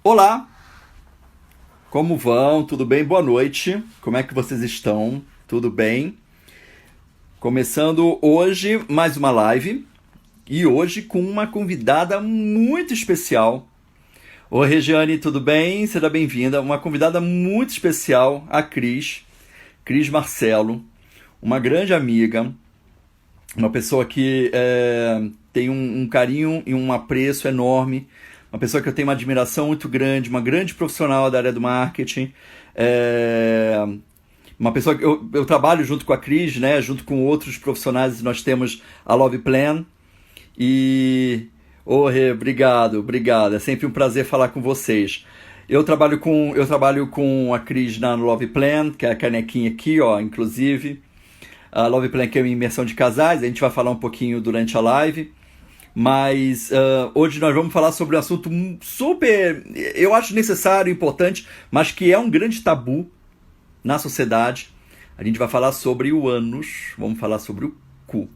Olá, como vão? Tudo bem? Boa noite. Como é que vocês estão? Tudo bem? Começando hoje mais uma live e hoje com uma convidada muito especial. Oi, Regiane, tudo bem? Seja bem-vinda. Uma convidada muito especial, a Cris Marcelo, uma grande amiga, uma pessoa que tem um carinho e um apreço enorme, uma pessoa que eu tenho uma admiração muito grande, uma grande profissional da área do marketing, é, uma pessoa que eu trabalho junto com a Cris, né, junto com outros profissionais, nós temos a Love Plan e... Oh, Rê, obrigado, obrigado, é sempre um prazer falar com vocês. Eu trabalho com a Cris na Love Plan, que é a canequinha aqui, ó, inclusive. A Love Plan que é uma imersão de casais, a gente vai falar um pouquinho durante a live. Mas hoje nós vamos falar sobre um assunto super, eu acho necessário, importante, mas que é um grande tabu na sociedade. A gente vai falar sobre o ânus, vamos falar sobre o cu.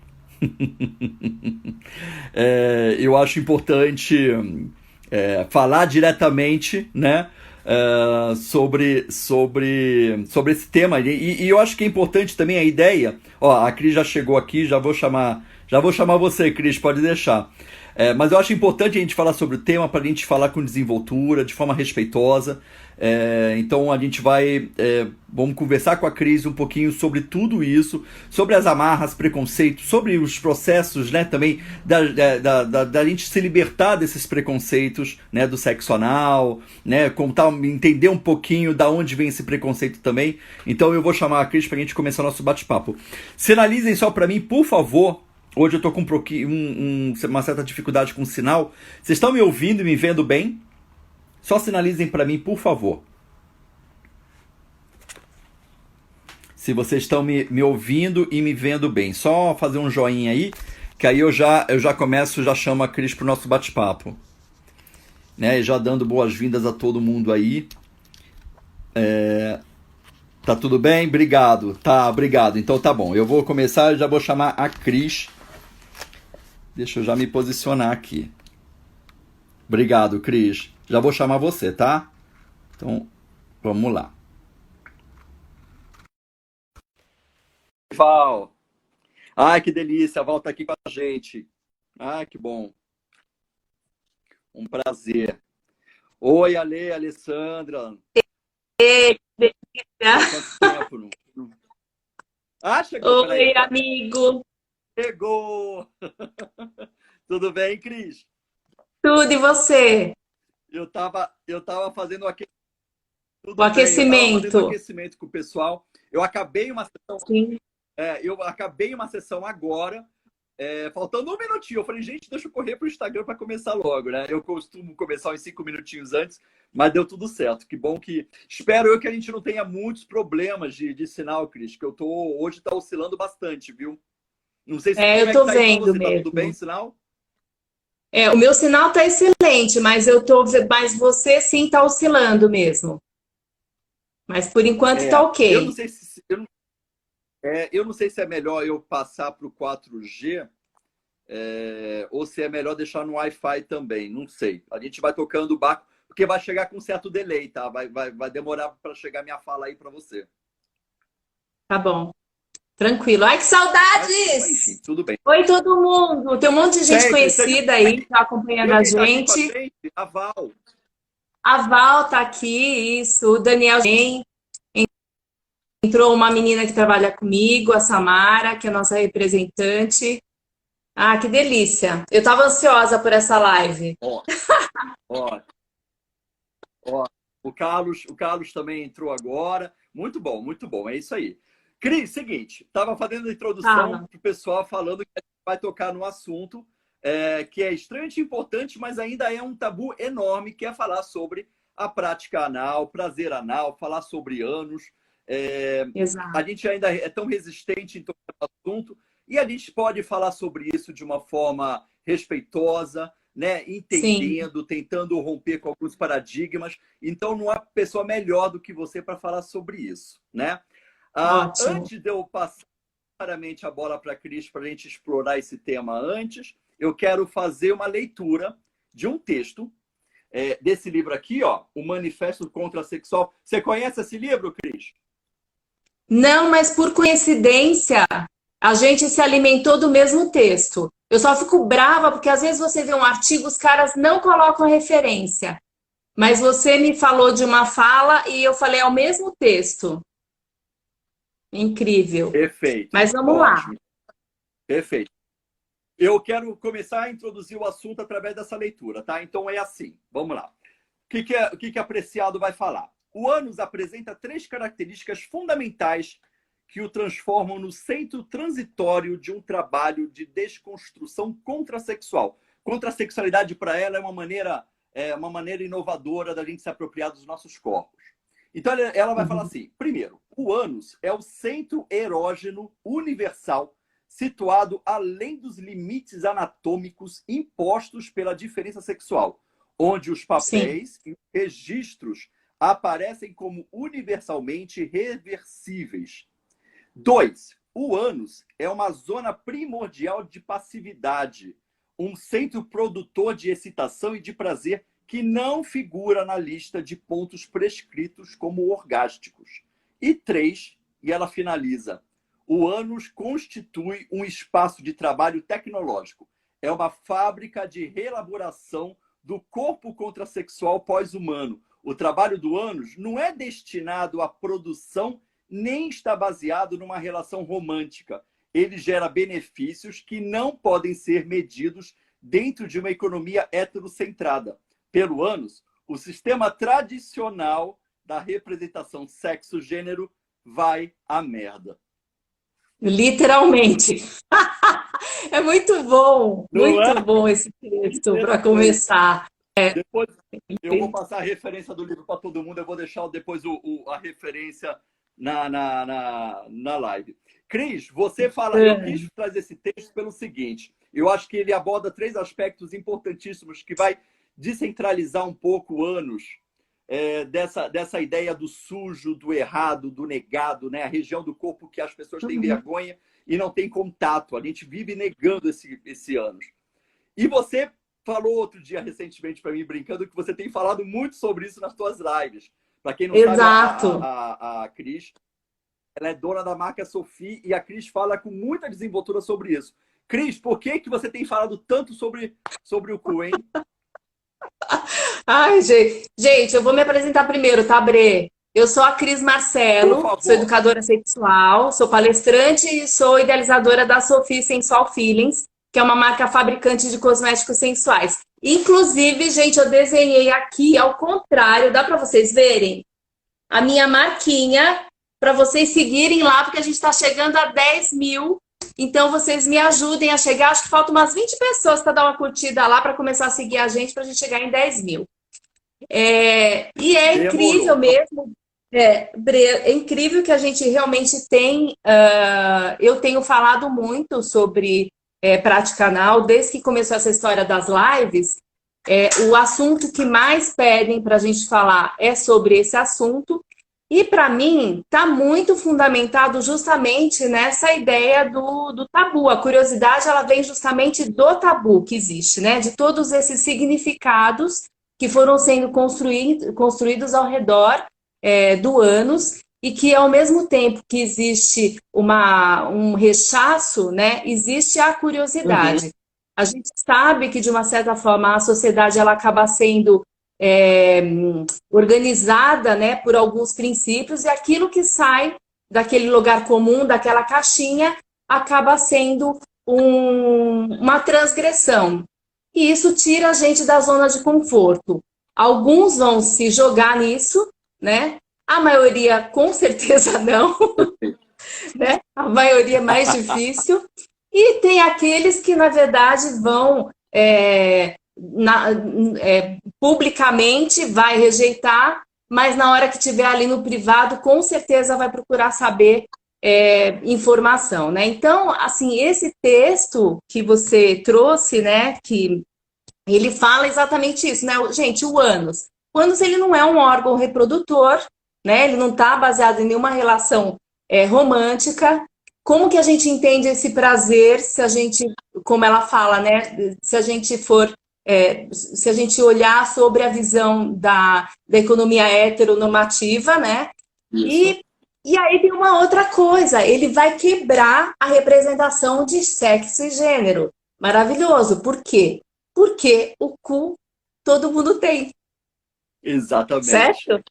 Eu acho importante falar diretamente, né, sobre esse tema. E eu acho que é importante também a ideia. Ó, a Cris já chegou aqui, já vou chamar você, Cris, pode deixar. Mas eu acho importante a gente falar sobre o tema para a gente falar com desenvoltura, de forma respeitosa. Então a gente vamos conversar com a Cris um pouquinho sobre tudo isso, sobre as amarras, preconceitos, sobre os processos, né, também da gente se libertar desses preconceitos, né, do sexo anal, né, entender um pouquinho da onde vem esse preconceito também. Então eu vou chamar a Cris para a gente começar o nosso bate-papo. Sinalizem só para mim, por favor. Hoje eu tô com uma certa dificuldade com o sinal. Vocês estão me ouvindo e me vendo bem? Só sinalizem para mim, por favor. Se vocês estão me ouvindo e me vendo bem. Só fazer um joinha aí, que aí eu já começo, já chamo a Cris pro nosso bate-papo. Né? E já dando boas-vindas a todo mundo aí. Tá tudo bem? Obrigado. Tá, obrigado. Então tá bom. Eu vou começar e já vou chamar a Cris. Deixa eu já me posicionar aqui. Obrigado, Cris. Já vou chamar você, tá? Então, vamos lá. Val. Ai, que delícia. A Val tá aqui com a gente. Ai, que bom. Um prazer. Oi, Alessandra. Ei, delícia. Pô, quanto tempo? Ah, chegou. Peraí. Oi, amigo. Chegou. Tudo bem, Cris? Tudo e você? Eu tava fazendo aqui. O Tudo bem. Eu tava fazendo aquecimento. aquecimento com o pessoal. Eu acabei uma sessão. Sim. Eu acabei uma sessão agora. Faltando um minutinho, eu falei, gente, deixa eu correr pro Instagram para começar logo, né? Eu costumo começar uns 5 minutinhos antes, mas deu tudo certo. Que bom que. Espero eu que a gente não tenha muitos problemas de sinal, Cris, que hoje tá oscilando bastante, viu? Não sei se como Eu é que tô tá aí para vendo você, tá tudo bem, mesmo. sinal? O meu sinal tá excelente, mas você sim tá oscilando mesmo. Mas por enquanto tá Eu não ok. sei se eu não sei se é melhor eu passar para o 4G ou se é melhor deixar no Wi-Fi também. Não sei. A gente vai tocando o barco, porque vai chegar com um certo delay, tá? Vai demorar para chegar minha fala aí para você. Tá bom. Tranquilo. Ai, que Mas, enfim, saudades! tudo bem. Oi, todo mundo. Tem um monte de gente Sempre, seja conhecida aí que tá acompanhando ver a quem está aqui com a gente. gente, a Val. A Val tá aqui, isso. O Daniel entrou uma menina que trabalha comigo, a Samara, que é a nossa representante. Ah, que delícia. Eu estava ansiosa por essa live. Ó, ó, ó. O Carlos também entrou agora. Muito bom, muito bom. É isso aí. Cris, seguinte, estava fazendo a introdução Fala. para o pessoal falando que a gente vai tocar no assunto que é extremamente importante, mas ainda é um tabu enorme, que é falar sobre a prática anal, prazer anal, falar sobre ânus. A Exato. gente ainda é tão resistente em todo o assunto e a gente pode falar sobre isso de uma forma respeitosa, né? Sim, Entendendo, tentando romper com alguns paradigmas. Então, não há pessoa melhor do que você para falar sobre isso, né? ótimo. Antes de eu passar claramente a bola para a Cris para a gente explorar esse tema antes, eu quero fazer uma leitura de um texto desse livro aqui, ó, O Manifesto Contrasexual. Você conhece esse livro, Cris? Não, mas por coincidência, a gente se alimentou do mesmo texto. Eu só fico brava porque às vezes você vê um artigo, os caras não colocam referência. Mas você me falou de uma fala e eu falei ao mesmo texto. Incrível. Perfeito. Mas vamos lá. Perfeito. Eu quero começar a introduzir o assunto através dessa leitura, tá? Então é assim, vamos lá. O que Apreciado vai falar? O ânus apresenta 3 características fundamentais que o transformam no centro transitório de um trabalho de desconstrução contrasexual. Contrasexualidade, para ela, é uma maneira inovadora da gente se apropriar dos nossos corpos. Então, ela vai falar assim, primeiro, o ânus é o centro erógeno universal situado além dos limites anatômicos impostos pela diferença sexual, onde os papéis e registros aparecem como universalmente reversíveis. 2. O ânus é uma zona primordial de passividade, um centro produtor de excitação e de prazer que não figura na lista de pontos prescritos como orgásticos. E 3, e ela finaliza, o ânus constitui um espaço de trabalho tecnológico. É uma fábrica de reelaboração do corpo contrasexual pós-humano. O trabalho do ânus não é destinado à produção nem está baseado numa relação romântica. Ele gera benefícios que não podem ser medidos dentro de uma economia heterocentrada. Pelo ânus, o sistema tradicional da representação sexo-gênero vai à merda. Literalmente. É muito bom esse texto para começar. Depois eu vou passar a referência do livro para todo mundo, eu vou deixar depois a referência na live. Cris, você fala, eu quis trazer esse texto pelo seguinte, eu acho que ele aborda 3 aspectos importantíssimos que vai descentralizar um pouco o ânus dessa ideia do sujo, do errado, do negado, né? A região do corpo que as pessoas têm vergonha e não têm contato. A gente vive negando esse ânus. E você falou outro dia recentemente para mim, brincando, que você tem falado muito sobre isso nas suas lives. Para quem não sabe, a Cris, ela é dona da marca Sophie e a Cris fala com muita desenvoltura sobre isso. Cris, por que você tem falado tanto sobre o cu, hein? Ai, gente, eu vou me apresentar primeiro, tá, Bre? Eu sou a Cris Marcelo, sou educadora sexual, sou palestrante e sou idealizadora da Sophie Sensual Feelings, que é uma marca fabricante de cosméticos sensuais. Inclusive, gente, eu desenhei aqui ao contrário, dá para vocês verem? A minha marquinha, para vocês seguirem lá, porque a gente está chegando a 10 mil. Então, vocês me ajudem a chegar. Acho que faltam umas 20 pessoas para dar uma curtida lá, para começar a seguir a gente, para a gente chegar em 10 mil. E é incrível mesmo. É incrível que a gente realmente tem. Eu tenho falado muito sobre Prática Anal, desde que começou essa história das lives. O assunto que mais pedem para a gente falar é sobre esse assunto. E, para mim, está muito fundamentado justamente nessa ideia do tabu. A curiosidade, ela vem justamente do tabu que existe, né? De todos esses significados que foram sendo construídos ao redor do ânus e que, ao mesmo tempo que existe um rechaço, né? Existe a curiosidade. A gente sabe que, de uma certa forma, a sociedade ela acaba sendo organizada, né, por alguns princípios, e aquilo que sai daquele lugar comum, daquela caixinha, acaba sendo uma transgressão. E isso tira a gente da zona de conforto. Alguns vão se jogar nisso, né? A maioria, com certeza, não. Né? A maioria é mais difícil. E tem aqueles que, na verdade, vão... publicamente vai rejeitar, mas na hora que estiver ali no privado, com certeza vai procurar saber informação, né? Então, assim, esse texto que você trouxe, né, que ele fala exatamente isso, né? Gente, o ânus. O ânus, ele não é um órgão reprodutor, né? Ele não está baseado em nenhuma relação romântica. Como que a gente entende esse prazer se a gente, como ela fala, né? Se a gente for se a gente olhar sobre a visão da economia heteronormativa, né? Isso. E aí tem uma outra coisa, ele vai quebrar a representação de sexo e gênero. Maravilhoso. Por quê? Porque o cu todo mundo tem, Exatamente. certo?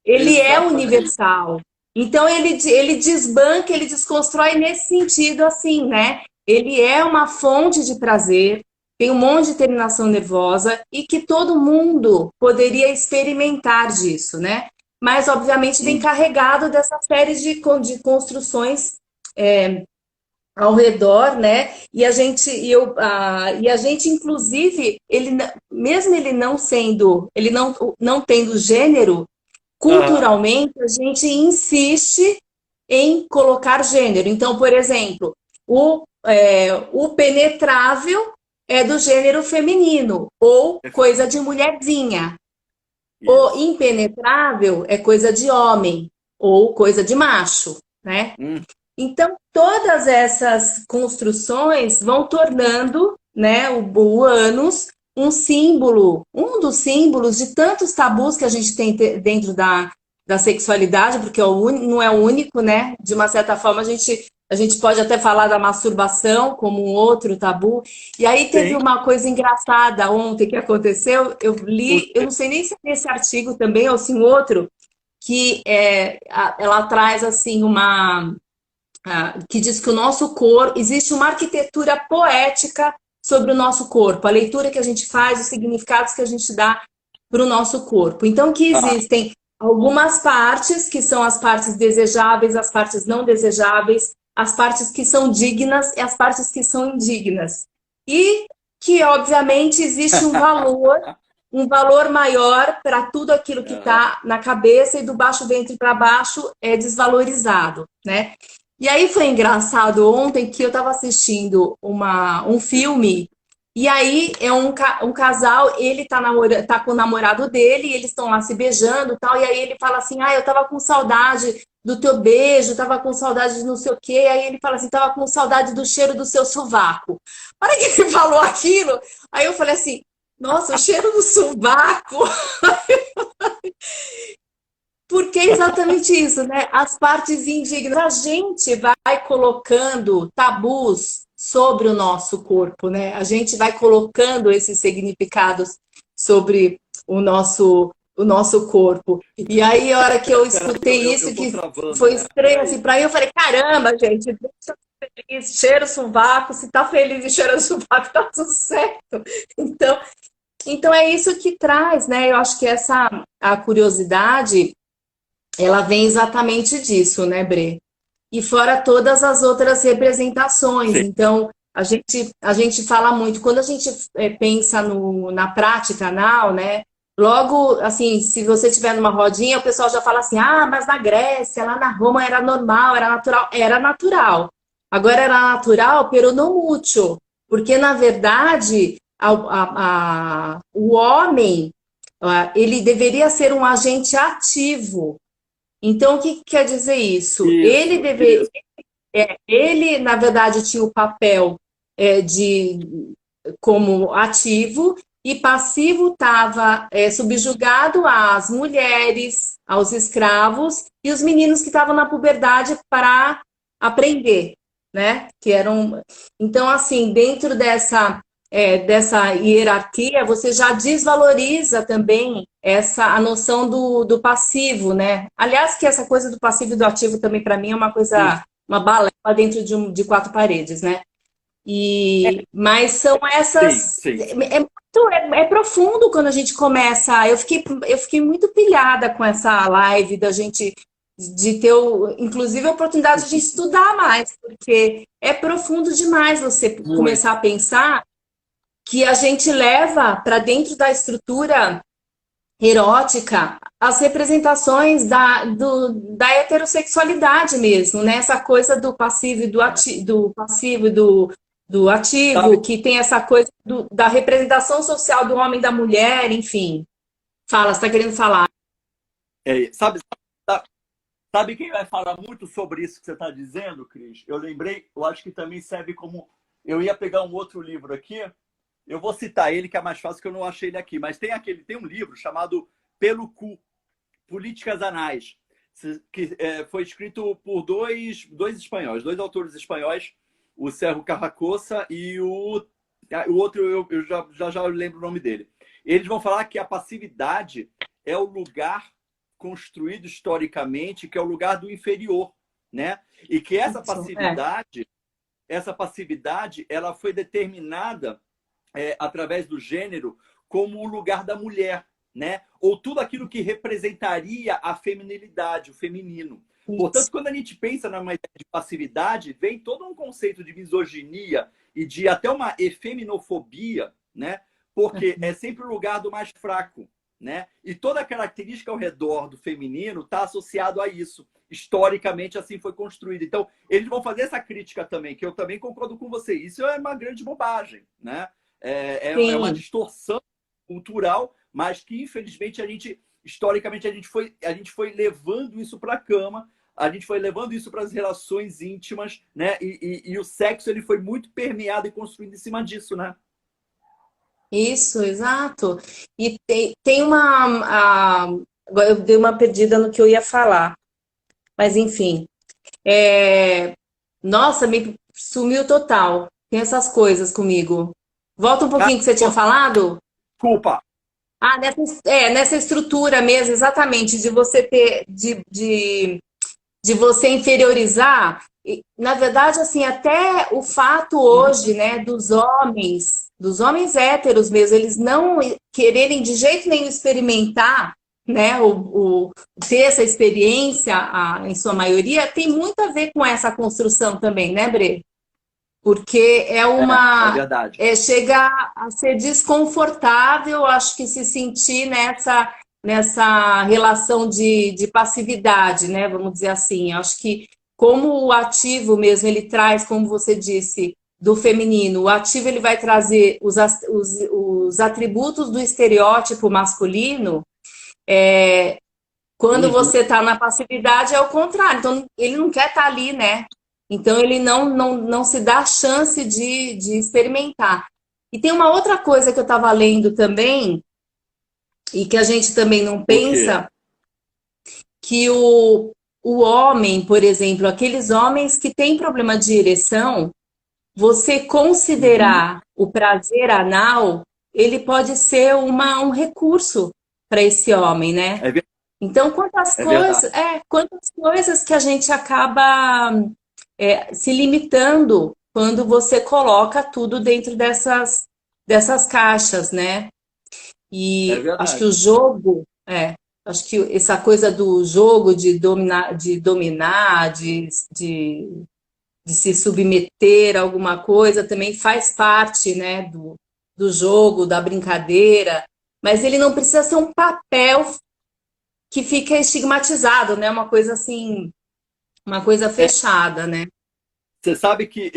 Ele é Exatamente. universal. Então ele desbanca, ele desconstrói nesse sentido assim, né? Ele é uma fonte de prazer, tem um monte de terminação nervosa e que todo mundo poderia experimentar disso, né? Mas obviamente vem Hum. carregado dessa série de construções ao redor, né? E a gente inclusive, mesmo ele não sendo, ele não tendo gênero, Aham. culturalmente, a gente insiste em colocar gênero. Então, por exemplo, o penetrável é do gênero feminino, ou coisa de mulherzinha. O Isso. impenetrável é coisa de homem, ou coisa de macho, né? Hum. Então, todas essas construções vão tornando, né, o ânus um símbolo, um dos símbolos de tantos tabus que a gente tem dentro da sexualidade, porque não é o único, né? De uma certa forma, a gente pode até falar da masturbação como um outro tabu. E aí teve Sim. uma coisa engraçada ontem que aconteceu, eu O- li, eu não sei nem se é nesse artigo também ou se em outro, que ela traz assim que diz que o nosso corpo, existe uma arquitetura poética sobre o nosso corpo, a leitura que a gente faz, os significados que a gente dá para o nosso corpo. Então, que Ah, existem algumas partes que são as partes desejáveis, as partes não desejáveis, as partes que são dignas e as partes que são indignas. E que, obviamente, existe um valor maior para tudo aquilo que aham. está na cabeça e do baixo ventre para baixo é desvalorizado, né? E aí foi engraçado ontem que eu estava assistindo um filme, e aí é um casal, ele tá com o namorado dele, e eles estão lá se beijando e tal, e aí ele fala assim, ah, eu tava com saudade do teu beijo, tava com saudade de não sei o quê, aí ele fala assim, tava com saudade do cheiro do seu sovaco. Para que ele falou aquilo, aí eu falei assim, nossa, o cheiro do sovaco. Porque é exatamente isso, né? As partes indignas. A gente vai colocando tabus sobre o nosso corpo, né? A gente vai colocando esses significados sobre o nosso corpo. E aí, a hora que eu Pera, escutei eu isso, tô que travando, foi né? estranho assim Peraí. para mim, eu falei: caramba, gente, deixa eu ser feliz, cheira o sovaco, se tá feliz e cheira o sovaco, tá tudo certo. Então, então é isso que traz, né? Eu acho que a curiosidade ela vem exatamente disso, né, Bre? E fora todas as outras representações. Sim. Então, a gente fala muito, quando a gente pensa na prática anal, né? Logo, assim, se você estiver numa rodinha, o pessoal já fala assim: ah, mas na Grécia, lá na Roma era normal, era natural. Era natural. Agora era natural, pero no mucho. Porque, na verdade, o homem, ele deveria ser um agente ativo. Então, o que quer dizer isso? Isso, isso. Ele, na verdade, tinha o papel de como ativo e passivo estava subjugado às mulheres, aos escravos e os meninos que estavam na puberdade para aprender, né? Que eram então assim dentro dessa hierarquia você já desvaloriza também a noção do passivo, né? Aliás, que essa coisa do passivo e do ativo também para mim é uma Isso. coisa, uma balela dentro de quatro paredes, né? Mas são Sim, essas. sim. É profundo quando a gente começa. Eu fiquei muito pilhada com essa live da gente de ter, inclusive, a oportunidade de estudar mais, porque é profundo demais você Muito. começar a pensar que a gente leva para dentro da estrutura erótica as representações da heterossexualidade mesmo, né? Essa coisa do passivo e do passivo e do Sabe, ativo, que tem essa coisa da representação social do homem e da mulher, enfim. Fala, você está querendo falar? sabe, sabe quem vai falar muito sobre isso que você está dizendo, Cris? Eu lembrei, eu acho que também serve como. Eu ia pegar um outro livro aqui, Eu vou citar ele, que é mais fácil, que eu não achei ele aqui. Mas tem um livro chamado Pelo Cu, Políticas Anais, que foi escrito por dois espanhóis, dois autores espanhóis, o Sergio Carrascosa e o outro, eu já lembro o nome dele. Eles vão falar que a passividade é o lugar construído historicamente, que é o lugar do inferior, né? E que essa passividade, ela foi determinada através do gênero como o lugar da mulher, né? Ou tudo aquilo que representaria a feminilidade, o feminino. Portanto, quando a gente pensa numa ideia de passividade, vem todo um conceito de misoginia e de até uma efeminofobia, né? Porque é sempre o lugar do mais fraco, né? E toda a característica ao redor do feminino está associado a isso. Historicamente, assim foi construído. Então, eles vão fazer essa crítica também, que eu também concordo com você. Isso é uma grande bobagem, né? É uma distorção cultural, mas que, infelizmente, historicamente, a gente foi levando isso para a cama, a gente foi levando isso para as relações íntimas, né? E o sexo ele foi muito permeado e construído em cima disso, né? Isso, exato. E tem agora eu dei uma perdida no que eu ia falar, mas enfim. Nossa, me sumiu total. Tem essas coisas comigo. Volta um pouquinho que você tinha falado. Desculpa. Ah, nessa estrutura mesmo, exatamente, de você ter, de você inferiorizar. Na verdade, assim, até o fato hoje, né, dos homens héteros mesmo, eles não quererem de jeito nenhum experimentar, né, ter essa experiência, em sua maioria, tem muito a ver com essa construção também, né, Bre? Porque É verdade. chega a ser desconfortável, acho que se sentir nessa relação de passividade, né? Vamos dizer assim. Acho que como o ativo mesmo, ele traz, como você disse, do feminino, o ativo ele vai trazer os atributos do estereótipo masculino, quando você está na passividade é o contrário. Então, ele não quer estar ali, né? Então, ele não se dá a chance de experimentar. E tem uma outra coisa que eu estava lendo também, e que a gente também não pensa, que o homem, por exemplo, aqueles homens que têm problema de ereção, você considerar o prazer anal, ele pode ser um recurso para esse homem, né? Então, quantas coisas que a gente acaba se limitando quando você coloca tudo dentro dessas caixas, né? E acho que o jogo, acho que essa coisa do jogo de dominar, de se submeter a alguma coisa também faz parte, né, do jogo, da brincadeira, mas ele não precisa ser um papel que fica estigmatizado, né? Uma coisa assim, uma coisa fechada, né? Você sabe que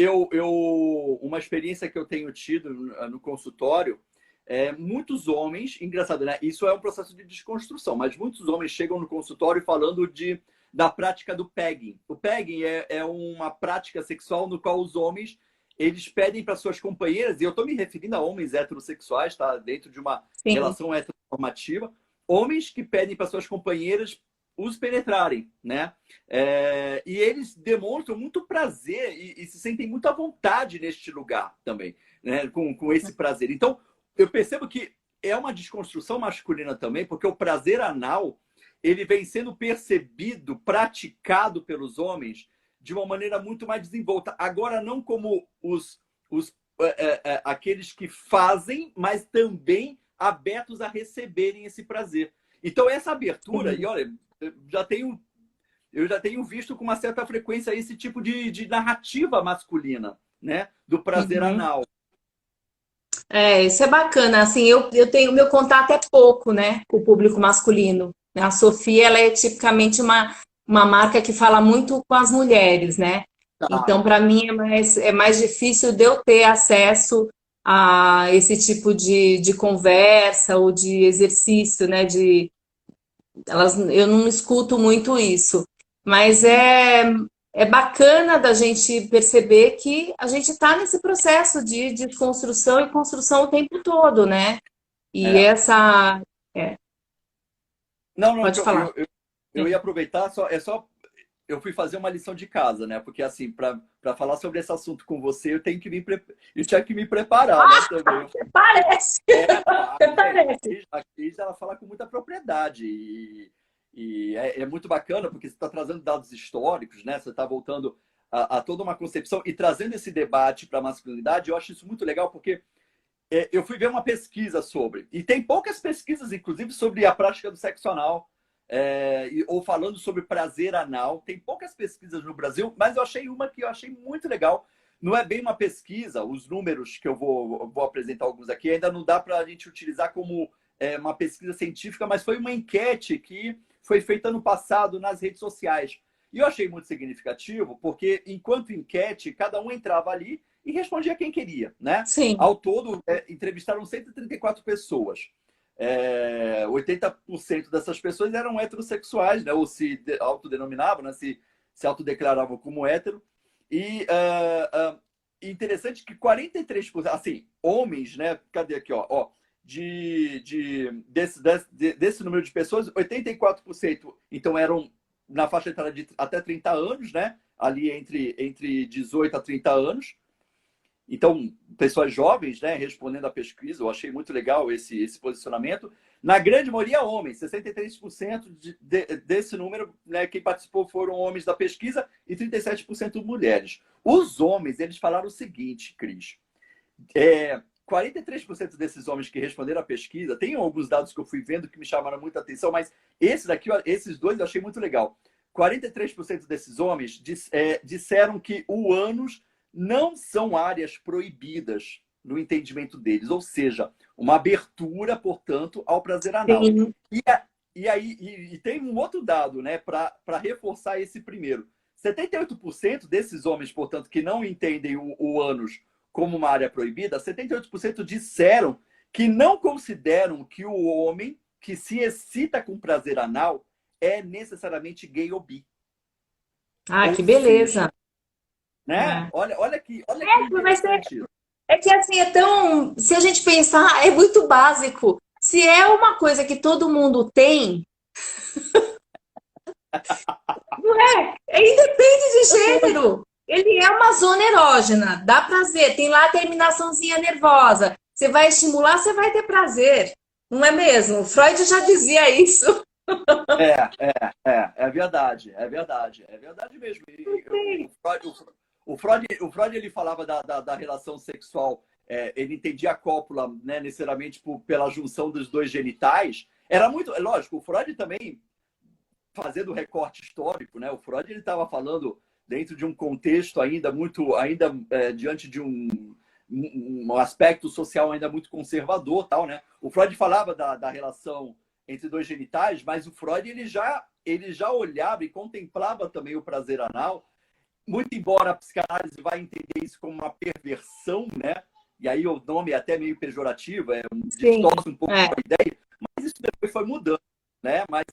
uma experiência que eu tenho tido no consultório, muitos homens, engraçado, né? Isso é um processo de desconstrução, mas muitos homens chegam no consultório falando da prática do pegging. O pegging é uma prática sexual no qual os homens eles pedem para suas companheiras, e eu estou me referindo a homens heterossexuais, tá? Dentro de uma relação heteronormativa, homens que pedem para suas companheiras os penetrarem, né? E eles demonstram muito prazer e se sentem muito à vontade neste lugar também, né? Com esse prazer. Então, eu percebo que é uma desconstrução masculina também, porque o prazer anal ele vem sendo percebido, praticado pelos homens de uma maneira muito mais desenvolta. Agora, não como aqueles que fazem, mas também abertos a receberem esse prazer. Então, essa abertura, e olha, eu já tenho visto com uma certa frequência esse tipo de narrativa masculina, né? Do prazer anal. Isso é bacana. Assim, eu tenho, meu contato é pouco, né, com o público masculino. A Sofia, ela é tipicamente uma marca que fala muito com as mulheres, né? Então, para mim, é mais difícil de eu ter acesso a esse tipo de conversa ou de exercício, né? Eu não escuto muito isso. Mas é bacana da gente perceber que a gente está nesse processo de desconstrução e construção o tempo todo, né? E É. essa. É, Não, não, pode falar. eu ia aproveitar, eu fui fazer uma lição de casa, né? Porque assim, para falar sobre esse assunto com você, eu tinha que me preparar, né, também. Parece! Não, Parece! a Cris, ela fala com muita propriedade é muito bacana porque você está trazendo dados históricos, né? Você está voltando a toda uma concepção e trazendo esse debate para a masculinidade. Eu acho isso muito legal porque eu fui ver uma pesquisa sobre, e tem poucas pesquisas, inclusive, sobre a prática do sexo anal, ou falando sobre prazer anal. Tem poucas pesquisas no Brasil, mas eu achei uma que eu achei muito legal. Não é bem uma pesquisa, os números que eu vou apresentar alguns aqui, ainda não dá para a gente utilizar como uma pesquisa científica, mas foi uma enquete que foi feita no passado nas redes sociais. E eu achei muito significativo, porque enquanto enquete, cada um entrava ali e respondia quem queria, né? Sim. Ao todo, entrevistaram 134 pessoas. 80% dessas pessoas eram heterossexuais, né? Ou se autodenominavam, né? Se autodeclaravam como hétero. E interessante que 43%, assim, homens, né? Cadê aqui, ó desse número de pessoas, 84% então eram na faixa etária de até 30 anos, né? Ali entre 18 a 30 anos. Então, pessoas jovens, né, respondendo à pesquisa, eu achei muito legal esse posicionamento. Na grande maioria, homens, 63% desse número, né, quem participou foram homens da pesquisa e 37% mulheres. Os homens, eles falaram o seguinte, Cris, 43% desses homens que responderam à pesquisa, tem alguns dados que eu fui vendo que me chamaram muita atenção, mas esses dois eu achei muito legal. 43% desses homens disseram que o ânus não são áreas proibidas no entendimento deles, ou seja, uma abertura, portanto, ao prazer anal. Sim. E tem um outro dado, né, para reforçar esse primeiro. 78% desses homens, portanto, que não entendem o ânus como uma área proibida, 78% disseram que não consideram que o homem que se excita com prazer anal é necessariamente gay ou bi. Ah, Ou que beleza! seja, né? É. Olha que Mas interessante isso. é que assim, é tão. Se a gente pensar, é muito básico. Se é uma coisa que todo mundo tem, não é? Independe de gênero. Ele é uma zona erógena, dá prazer, tem lá a terminaçãozinha nervosa. Você vai estimular, você vai ter prazer. Não é mesmo? Freud já dizia isso. É verdade, é verdade mesmo. O Freud ele falava da relação sexual, ele entendia a cópula, né, necessariamente pela junção dos dois genitais. Era muito, lógico, o Freud também, fazendo o recorte histórico, né, o Freud ele estava falando dentro de um contexto ainda diante de um aspecto social ainda muito conservador, tal, né? O Freud falava da relação entre dois genitais, mas o Freud ele já olhava e contemplava também o prazer anal, muito embora a psicanálise vai entender isso como uma perversão, né? E aí o nome é até meio pejorativo, Sim. distorce um pouco a ideia, mas isso depois foi mudando, né? Mas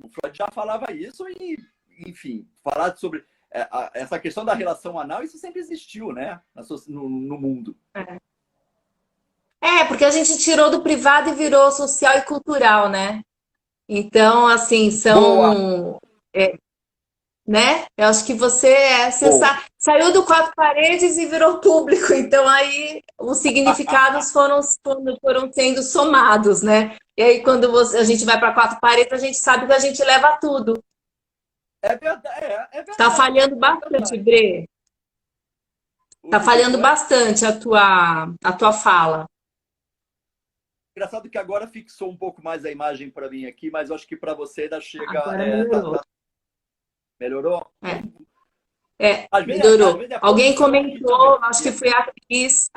o Freud já falava isso e, enfim, falar sobre essa questão da relação anal, isso sempre existiu, né? No mundo. Porque a gente tirou do privado e virou social e cultural, né? Então, assim, Boa, são. Né? Eu acho que você boa. saiu do quatro paredes e virou público. Então, aí os significados foram sendo somados, né? E aí, quando a gente vai para quatro paredes, a gente sabe que a gente leva tudo. É verdade, Tá falhando bastante, Bre. Tá O que falhando foi? bastante a tua fala. Engraçado que agora fixou um pouco mais a imagem para mim aqui, mas eu acho que para você ainda chega. Agora melhorou. Melhorou? Às Melhorou. vezes a Alguém posição aqui também. comentou, acho que foi a Cris,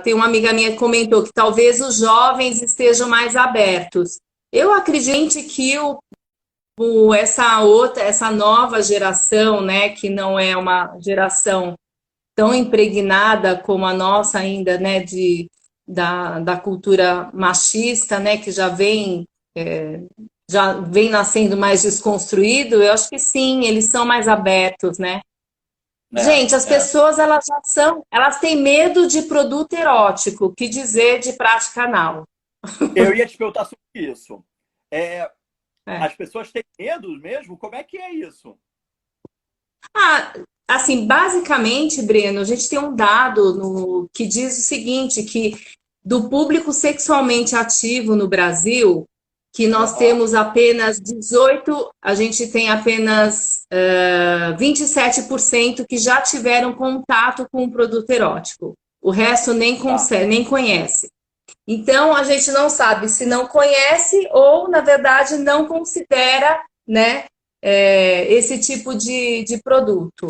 tem uma amiga minha que comentou que talvez os jovens estejam mais abertos. Eu acredito que essa nova geração, né, que não é uma geração tão impregnada como a nossa ainda, né, da cultura machista, né, que já vem já vem nascendo mais desconstruído, eu acho que sim, eles são mais abertos, né? Gente, as É. pessoas elas têm medo de produto erótico, que dizer de prática anal. Eu ia te perguntar sobre isso. É, É. as pessoas têm medo mesmo? Como é que é isso? Ah, assim, basicamente, Breno, a gente tem um dado que diz o seguinte, que do público sexualmente ativo no Brasil, que nós Aham. temos apenas 18, a gente tem apenas 27% que já tiveram contato com um produto erótico. O resto nem Tá. consegue, nem conhece. Então, a gente não sabe se não conhece ou, na verdade, não considera, né, esse tipo de produto.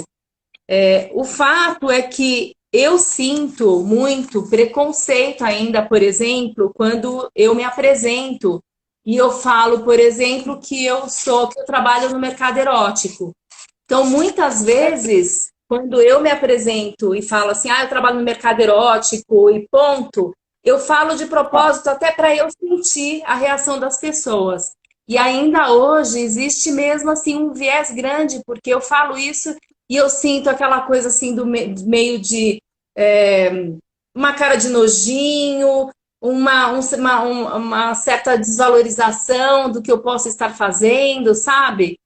O fato é que eu sinto muito preconceito ainda, por exemplo, quando eu me apresento e eu falo, por exemplo, que eu trabalho no mercado erótico. Então, muitas vezes, quando eu me apresento e falo assim, eu trabalho no mercado erótico e ponto, eu falo de Tá. propósito até para eu sentir a reação das pessoas. E ainda hoje existe mesmo assim um viés grande, porque eu falo isso e eu sinto aquela coisa assim do meio de é, uma cara de nojinho, uma certa desvalorização do que eu posso estar fazendo, sabe?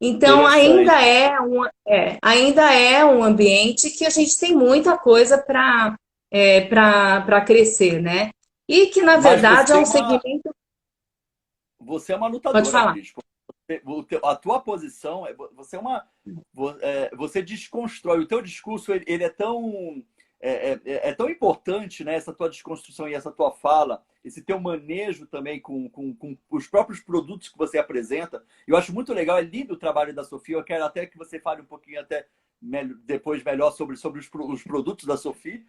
Então, Interessante. ainda é um ambiente que a gente tem muita coisa para crescer, né? E que, na Mas verdade, é um segmento. você é uma Pode lutadora, falar. Cris. A tua posição, você é uma, você desconstrói. O teu discurso, ele é tão, é tão importante, né? Essa tua desconstrução e essa tua fala, esse teu manejo também com os próprios produtos que você apresenta. Eu acho muito legal, é lindo o trabalho da Sofia. Eu quero até que você fale um pouquinho até depois melhor sobre os produtos da Sofia,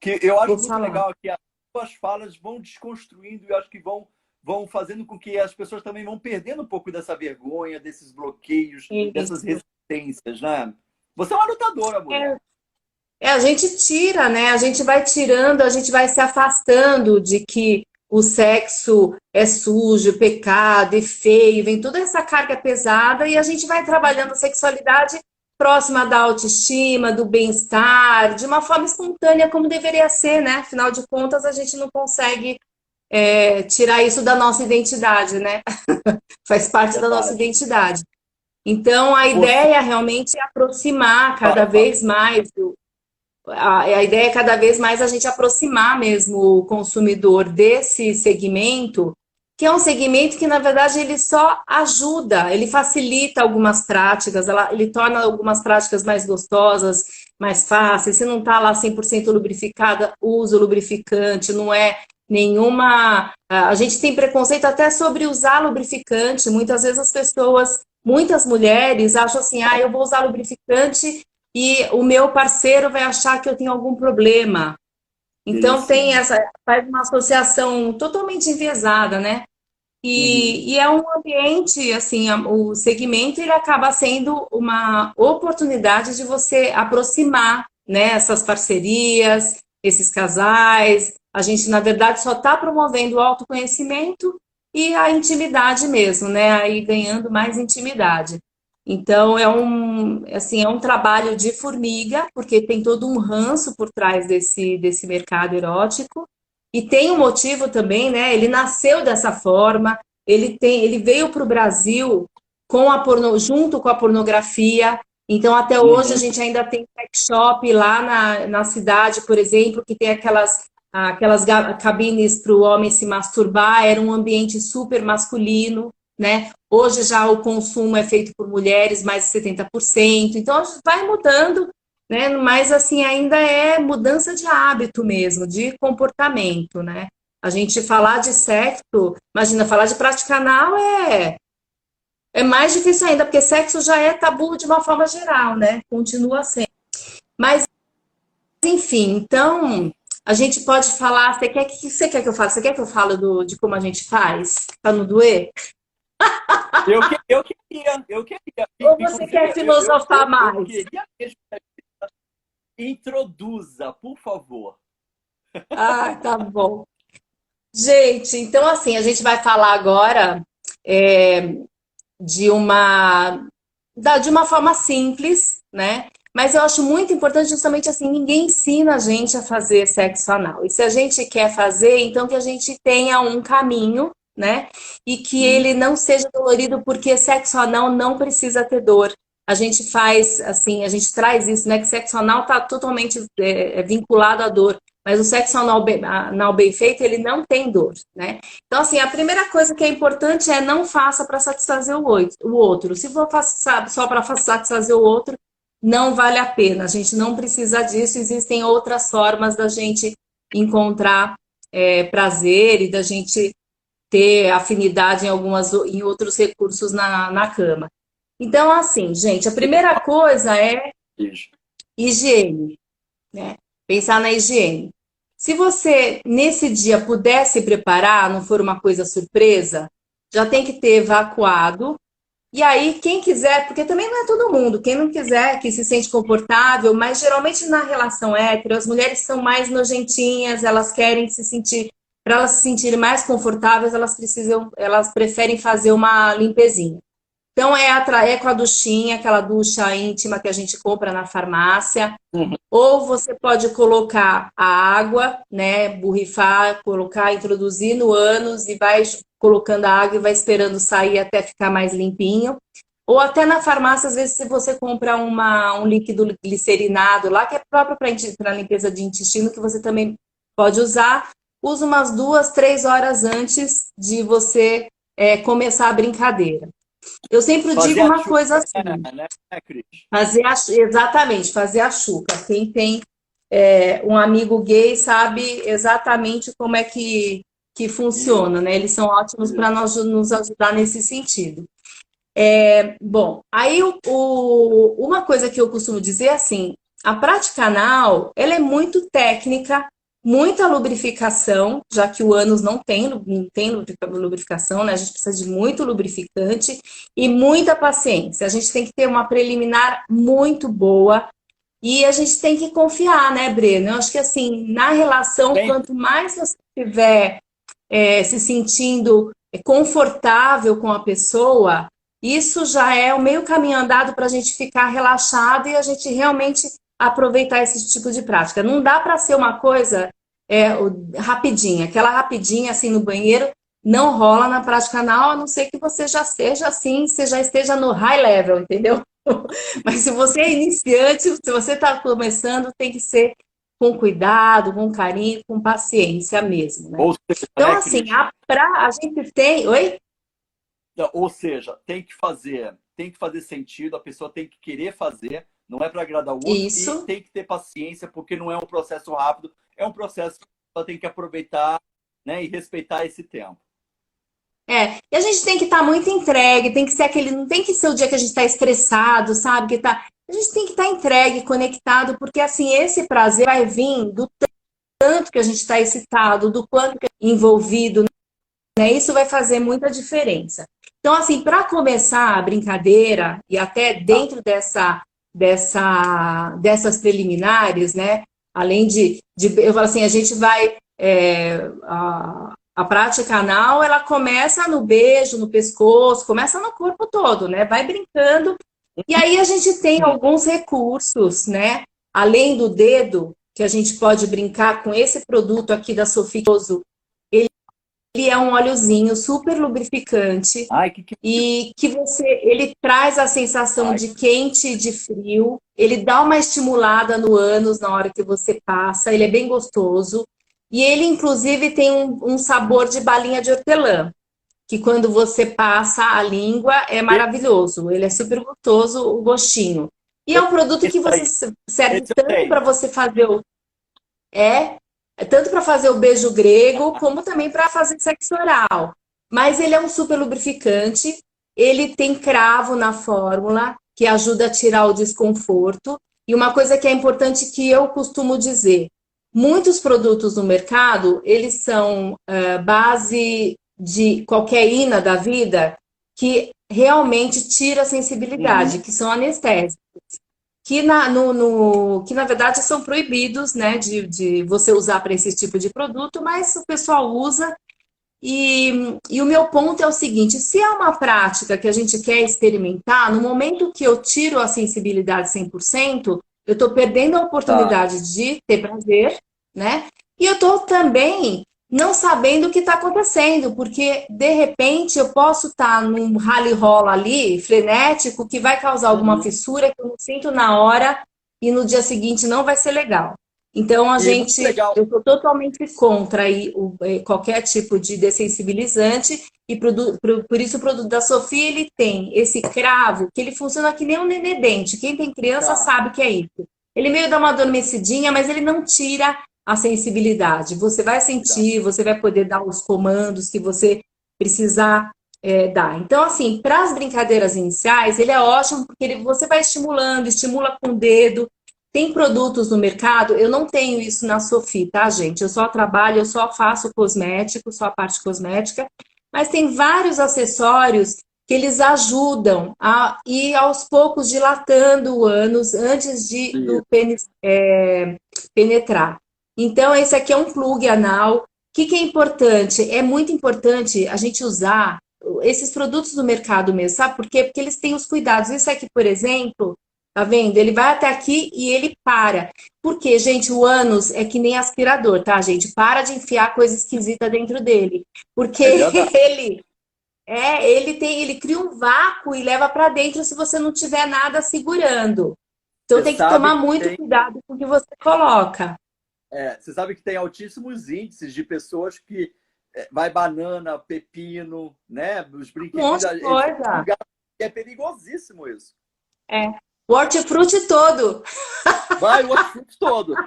que eu Vou acho muito falar. legal que as tuas falas vão desconstruindo e eu acho que vão fazendo com que as pessoas também vão perdendo um pouco dessa vergonha, desses bloqueios, dessas Isso. resistências, né? Você é uma lutadora, mulher. É, a gente tira, né? A gente vai tirando, a gente vai se afastando de que o sexo é sujo, pecado e feio, vem toda essa carga pesada e a gente vai trabalhando a sexualidade próxima da autoestima, do bem-estar, de uma forma espontânea, como deveria ser, né? Afinal de contas, a gente não consegue tirar isso da nossa identidade, né? Faz parte da nossa Verdade. identidade. Então, a Você. ideia realmente é aproximar cada Fala. vez mais a ideia é cada vez mais a gente aproximar mesmo o consumidor desse segmento, que é um segmento que, na verdade, ele só ajuda, ele facilita algumas práticas, ele torna algumas práticas mais gostosas, mais fáceis. Se não está lá 100% lubrificada, usa o lubrificante, não é nenhuma. A gente tem preconceito até sobre usar lubrificante. Muitas vezes as pessoas, muitas mulheres acham assim, eu vou usar lubrificante e o meu parceiro vai achar que eu tenho algum problema. Então Isso. faz uma associação totalmente enviesada, né? Uhum. E é um ambiente, assim, o segmento ele acaba sendo uma oportunidade de você aproximar, né, essas parcerias, esses casais. A gente, na verdade, só está promovendo o autoconhecimento e a intimidade mesmo, né? Aí ganhando mais intimidade. Então, assim, é um trabalho de formiga, porque tem todo um ranço por trás desse mercado erótico. E tem um motivo também, né? Ele nasceu dessa forma, ele veio para o Brasil junto com a pornografia. Então, até hoje, a Uhum. gente ainda tem sex shop lá na cidade, por exemplo, que tem aquelas cabines para o homem se masturbar, era um ambiente super masculino, né? Hoje já o consumo é feito por mulheres, mais de 70%. Então, vai mudando, né? Mas assim, ainda é mudança de hábito mesmo, de comportamento, né? A gente falar de sexo, imagina, falar de prática anal é mais difícil ainda, porque sexo já é tabu de uma forma geral, né? Continua sendo. Mas, enfim, então, a gente pode falar, você quer que eu fale? Você quer que eu fale de como a gente faz? Para não doer? Eu queria. Ou você Inclusive, quer filosofar eu mais? queria mesmo. Introduza, por favor. Ah, tá bom. Gente, então assim, a gente vai falar agora. de uma forma simples, né? Mas eu acho muito importante justamente assim, ninguém ensina a gente a fazer sexo anal. E se a gente quer fazer, então que a gente tenha um caminho, né? E que ele não seja dolorido, porque sexo anal não precisa ter dor. A gente faz, assim, a gente traz isso, né? Que sexo anal está totalmente vinculado à dor. Mas o sexo anal bem feito, ele não tem dor, né? Então, assim, a primeira coisa que é importante é não faça para satisfazer o outro. Se for só para satisfazer o outro, não vale a pena. A gente não precisa disso. Existem outras formas da gente encontrar prazer e da gente ter afinidade em outros recursos na cama. Então, assim, gente, a primeira coisa é higiene, né? Pensar na higiene. Se você, nesse dia, puder se preparar, não for uma coisa surpresa, já tem que ter evacuado. E aí, quem quiser, porque também não é todo mundo, quem não quiser, que se sente confortável, mas geralmente na relação hétero, as mulheres são mais nojentinhas, elas querem se sentir, para elas se sentirem mais confortáveis, elas preferem fazer uma limpezinha. Então, é com a duchinha, aquela ducha íntima que a gente compra na farmácia. Ou você pode colocar a água, né? Borrifar, colocar, introduzir no ânus e vai colocando a água e vai esperando sair até ficar mais limpinho. Ou até na farmácia, às vezes, se você compra um líquido glicerinado lá, que é próprio para limpeza de intestino, que você também pode usar, usa umas 2, 3 horas antes de você começar a brincadeira. Eu sempre digo uma coisa assim. Né, Cris? Exatamente, fazer a chuca. Quem tem um amigo gay sabe exatamente como é que funciona, né? Eles são ótimos para nos ajudar nesse sentido. Bom, aí uma coisa que eu costumo dizer é assim, a prática anal, ela é muito técnica, muita lubrificação, já que o ânus não tem lubrificação, né? A gente precisa de muito lubrificante e muita paciência. A gente tem que ter uma preliminar muito boa e a gente tem que confiar, né, Breno? Eu acho que assim, na relação, quanto mais você estiver se sentindo confortável com a pessoa, isso já é o meio caminho andado para a gente ficar relaxado e a gente realmente aproveitar esse tipo de prática. Não dá para ser uma coisa rapidinha. Aquela rapidinha assim no banheiro não rola na prática anal, a não ser que você já seja assim, você já esteja no high level, entendeu? Mas se você é iniciante, se você está começando, tem que ser com cuidado, com carinho, com paciência mesmo, né? Então, assim, a gente tem... Oi? Ou seja, tem que fazer sentido, a pessoa tem que querer fazer, não é para agradar o outro, Isso. E tem que ter paciência, porque não é um processo rápido, é um processo que ela tem que aproveitar, né, e respeitar esse tempo. E a gente tem que estar muito entregue, tem que ser não tem que ser o dia que a gente está estressado, sabe? A gente tem que estar entregue, conectado, porque assim, esse prazer vai vir do tanto que a gente está excitado, do quanto que é envolvido, né? Isso vai fazer muita diferença. Então, assim, para começar a brincadeira, e até dentro dessas preliminares, né? Além eu falo assim, a gente vai... A prática anal, ela começa no beijo, no pescoço, começa no corpo todo, né? Vai brincando. E aí a gente tem alguns recursos, né? Além do dedo, que a gente pode brincar com esse produto aqui da Sophie. Ele é um óleozinho super lubrificante. E que ele traz a sensação de quente e de frio. Ele dá uma estimulada no ânus na hora que você passa. Ele é bem gostoso. E ele, inclusive, tem um sabor de balinha de hortelã, que quando você passa a língua é maravilhoso. Ele é super gostoso, o gostinho. E é um produto que você serve tanto para você fazer tanto para fazer o beijo grego, como também para fazer sexo oral. Mas ele é um super lubrificante, ele tem cravo na fórmula, que ajuda a tirar o desconforto. E uma coisa que é importante que eu costumo dizer, muitos produtos no mercado, eles são base de qualquer ina da vida que realmente tira a sensibilidade, que são anestésicos. Que na verdade são proibidos, né, de você usar para esse tipo de produto, mas o pessoal usa E o meu ponto é o seguinte: se é uma prática que a gente quer experimentar, no momento que eu tiro a sensibilidade 100%, eu estou perdendo a Tá. oportunidade de ter prazer, né? E eu estou também não sabendo o que está acontecendo, porque de repente eu posso estar num rally-rola ali, frenético, que vai causar alguma Uhum. fissura que eu não sinto na hora e no dia seguinte não vai ser legal. Então, E muito legal. eu sou totalmente contra aí, qualquer tipo de dessensibilizante, e por isso o produto da Sofia, ele tem esse cravo, que ele funciona que nem um nenê dente. Quem tem criança Tá. sabe que é isso. Ele meio dá uma adormecidinha, mas ele não tira a sensibilidade. Você vai sentir, você vai poder dar os comandos que você precisar dar. Então, assim, para as brincadeiras iniciais, ele é ótimo, porque você vai estimulando, estimula com o dedo. Tem produtos no mercado, eu não tenho isso na Sofi, tá, gente? Eu só trabalho, eu só faço cosmético, só a parte cosmética, mas tem vários acessórios que eles ajudam a ir aos poucos dilatando o ânus antes do Isso. pênis penetrar. Então, esse aqui é um plug anal. O que é importante? É muito importante a gente usar esses produtos do mercado mesmo, sabe por quê? Porque eles têm os cuidados. Isso aqui, por exemplo, tá vendo? Ele vai até aqui e ele para. Porque, gente, o ânus é que nem aspirador, tá, gente? Para de enfiar coisa esquisita dentro dele. Porque É verdade. ele cria um vácuo e leva para dentro se você não tiver nada segurando. Então Você tem que sabe tomar que muito tem, cuidado com o que você coloca. você sabe que tem altíssimos índices de pessoas que vai banana, pepino, né? Os Um brinquedinhos, monte de eles são coisa. lugares que é perigosíssimo isso. É. O hortifruti todo. Vai o assunto todo.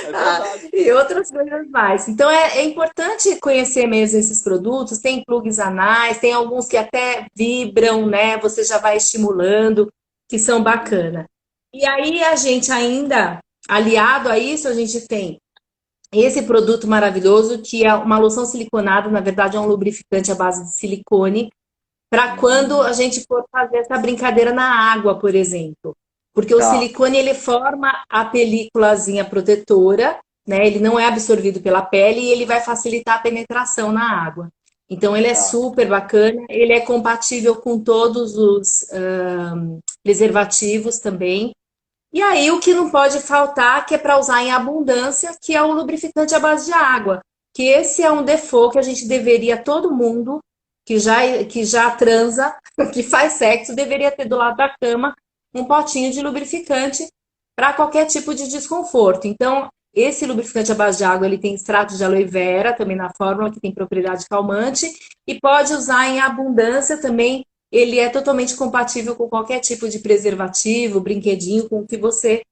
É Ah, verdade. e outras coisas mais. Então é importante conhecer mesmo esses produtos. Tem plugs anais, tem alguns que até vibram, né? Você já vai estimulando, que são Uhum. bacana. E aí a gente ainda, aliado a isso, a gente tem esse produto maravilhoso, que é uma loção siliconada, na verdade é um lubrificante à base de silicone, para quando Hum, a gente for fazer essa brincadeira na água, por exemplo. Porque o tá, silicone ele forma a películazinha protetora, né? Ele não é absorvido pela pele e ele vai facilitar a penetração na água. Então ele é tá. super bacana, ele é compatível com todos os preservativos também. E aí o que não pode faltar, que é para usar em abundância, que é o lubrificante à base de água. Que esse é um default que a gente deveria, todo mundo que já transa, que faz sexo, deveria ter do lado da cama um potinho de lubrificante para qualquer tipo de desconforto. Então, esse lubrificante à base de água, ele tem extrato de aloe vera, também na fórmula, que tem propriedade calmante, e pode usar em abundância também. Ele é totalmente compatível com qualquer tipo de preservativo, brinquedinho, com o que você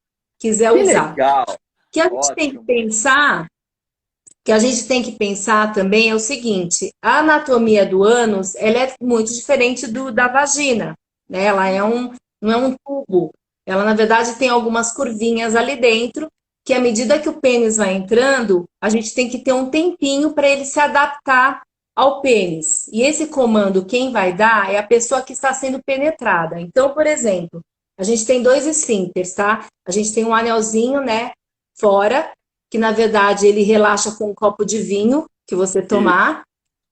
quiser Que usar. O legal. que a gente tem que Ótimo. pensar que a gente tem que pensar também é o seguinte: a anatomia do ânus, ela é muito diferente da vagina, né? Não é um tubo. Ela, na verdade, tem algumas curvinhas ali dentro, que à medida que o pênis vai entrando, a gente tem que ter um tempinho para ele se adaptar ao pênis. E esse comando, quem vai dar é a pessoa que está sendo penetrada. Então, por exemplo, a gente tem dois esfíncteres, tá? A gente tem um anelzinho, né, fora, que na verdade ele relaxa com um copo de vinho que você E tomar,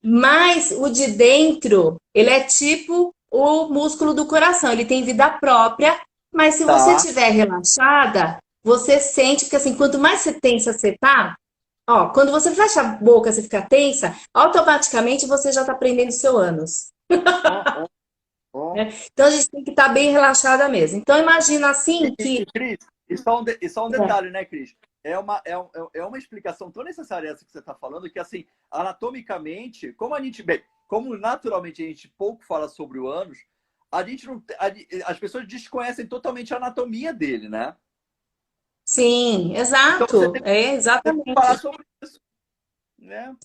mas o de dentro, ele é tipo o músculo do coração, ele tem vida própria, mas se você tá. estiver relaxada, você sente, porque assim, quanto mais você tensa você tá, ó, quando você fecha a boca, você fica tensa, automaticamente você já tá prendendo seu ânus. Ó, ó, ó. Então a gente tem que estar bem relaxada mesmo. Então imagina E, assim e, que e, Cris, e só um detalhe, né, Cris? É uma explicação tão necessária essa que você está falando, que assim, anatomicamente, como naturalmente a gente pouco fala sobre o ânus, a gente não, as pessoas desconhecem totalmente a anatomia dele, né? sim, Então você exato, tem é que falar exatamente. sobre isso, né?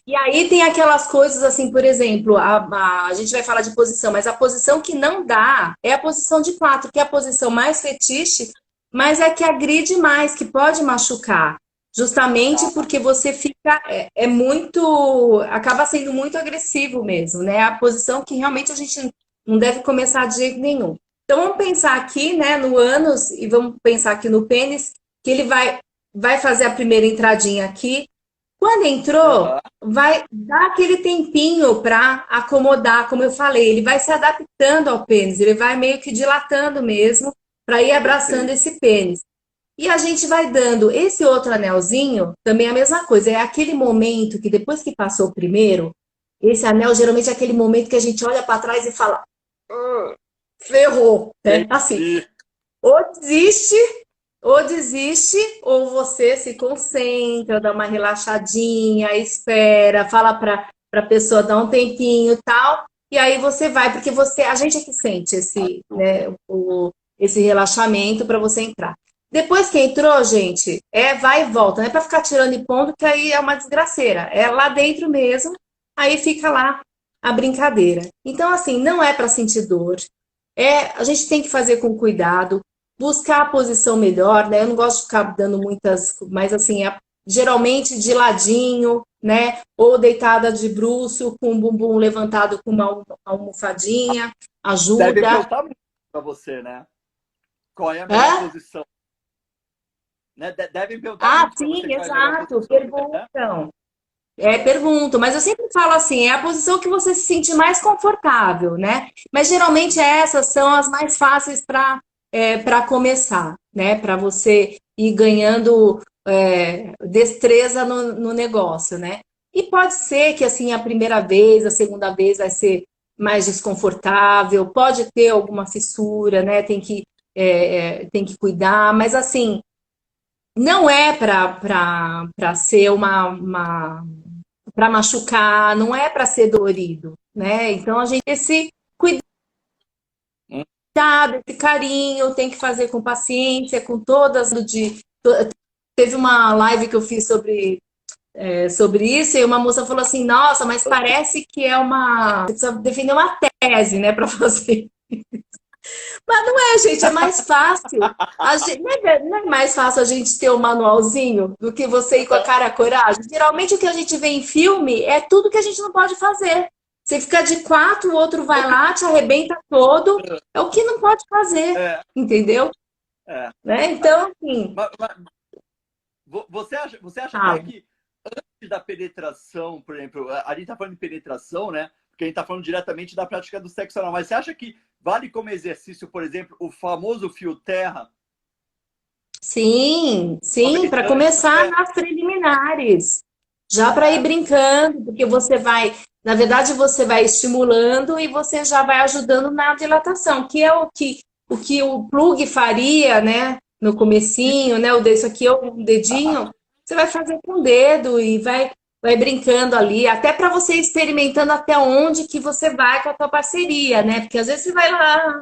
E aí tem aquelas coisas assim, por exemplo, a gente vai falar de posição, mas a posição que não dá é a posição de quatro, que é a posição mais fetiche, mas é que agride mais, que pode machucar. Justamente Tá. porque você fica, é muito, acaba sendo muito agressivo mesmo, né? A posição que realmente a gente não deve começar de jeito nenhum. Então vamos pensar aqui, né, no ânus e vamos pensar aqui no pênis, que ele vai fazer a primeira entradinha aqui, Quando entrou, Aham. vai dar aquele tempinho para acomodar, como eu falei, ele vai se adaptando ao pênis, ele vai meio que dilatando mesmo para ir abraçando Perfeito. esse pênis. E a gente vai dando esse outro anelzinho, também a mesma coisa, é aquele momento que depois que passou o primeiro, esse anel geralmente é aquele momento que a gente olha para trás e fala, ferrou, né? Assim, Entendi. ou desiste, ou desiste, ou você se concentra, dá uma relaxadinha, espera, fala para a pessoa dar um tempinho e tal, e aí você vai, porque você, a gente é que sente esse, né, esse relaxamento para você entrar. Depois que entrou, gente, vai e volta, não é para ficar tirando e pondo, que aí é uma desgraceira. É lá dentro mesmo, aí fica lá a brincadeira. Então, assim, não é para sentir dor. A gente tem que fazer com cuidado, buscar a posição melhor, né? Eu não gosto de ficar dando muitas, mas assim, geralmente de ladinho, né? Ou deitada de bruço, com o bumbum levantado com uma almofadinha, Deve ajuda. perguntar muito para você, né? Qual é a melhor É? posição? Né? Devem perguntar Ah, muito para você sim, qual é a melhor exato. posição, né? Perguntam. Pergunto, mas eu sempre falo assim, é a posição que você se sente mais confortável, né? Mas geralmente essas são as mais fáceis para começar, né? Para você ir ganhando destreza no negócio, né? E pode ser que assim a primeira vez, a segunda vez vai ser mais desconfortável, pode ter alguma fissura, né? Tem que cuidar, mas assim não é para ser para machucar, não é para ser dolorido, né? Então a gente tem esse Hum. cuidado, esse carinho, tem que fazer com paciência, com todas teve uma live que eu fiz sobre isso e uma moça falou assim, nossa, mas parece que você precisa defender uma tese, né, para fazer. Mas não é, gente, é mais fácil. Não é mais fácil a gente ter o manualzinho do que você ir com a cara a coragem? Geralmente o que a gente vê em filme é tudo que a gente não pode fazer. Você fica de quatro, o outro vai lá, te arrebenta todo. É o que não pode fazer, É, entendeu? é. Né? Então, assim, Mas você acha até sabe? que antes da penetração, por exemplo, a gente está falando de penetração, né? Porque a gente está falando diretamente da prática do sexo anal. Mas você acha que vale como exercício, por exemplo, o famoso fio terra? Sim, sim, para Aproveitando, começar né? nas preliminares, já para ir É, brincando, porque você vai, na verdade, você vai estimulando e você já vai ajudando na dilatação, que é o que o plug faria, né, no comecinho, né, isso aqui é um dedinho, você vai fazer com o dedo e vai brincando ali, até para você ir experimentando até onde que você vai com a tua parceria, né, porque às vezes você vai lá,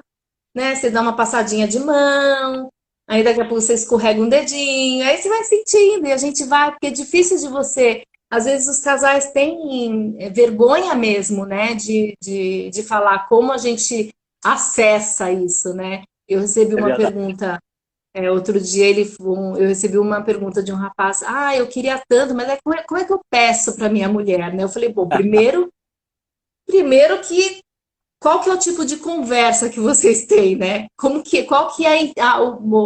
né? Você dá uma passadinha de mão, aí daqui a pouco você escorrega um dedinho, aí você vai sentindo e a gente vai, porque é difícil de você. Às vezes os casais têm vergonha mesmo, né? De falar como a gente acessa isso, né? Eu recebi é uma verdade. pergunta, outro dia eu recebi uma pergunta de um rapaz, eu queria tanto, mas como é que eu peço para minha mulher, né? Eu falei, bom, primeiro que qual que é o tipo de conversa que vocês têm, né? Qual que é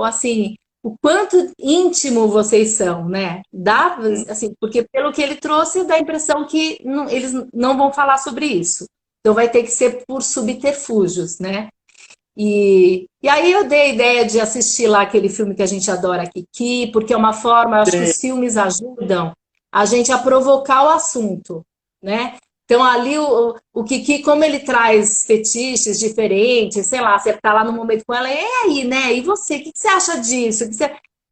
assim, o quanto íntimo vocês são, né? Dá, Hum, assim, porque pelo que ele trouxe, dá a impressão que eles não vão falar sobre isso. Então vai ter que ser por subterfúgios, né? E aí eu dei a ideia de assistir lá aquele filme que a gente adora, Kiki, porque é uma forma, acho que sim. os filmes ajudam a gente a provocar o assunto, né? Então ali o Kiki, como ele traz fetiches diferentes, sei lá, você tá lá no momento com ela, e aí, né? E você, o que você acha disso?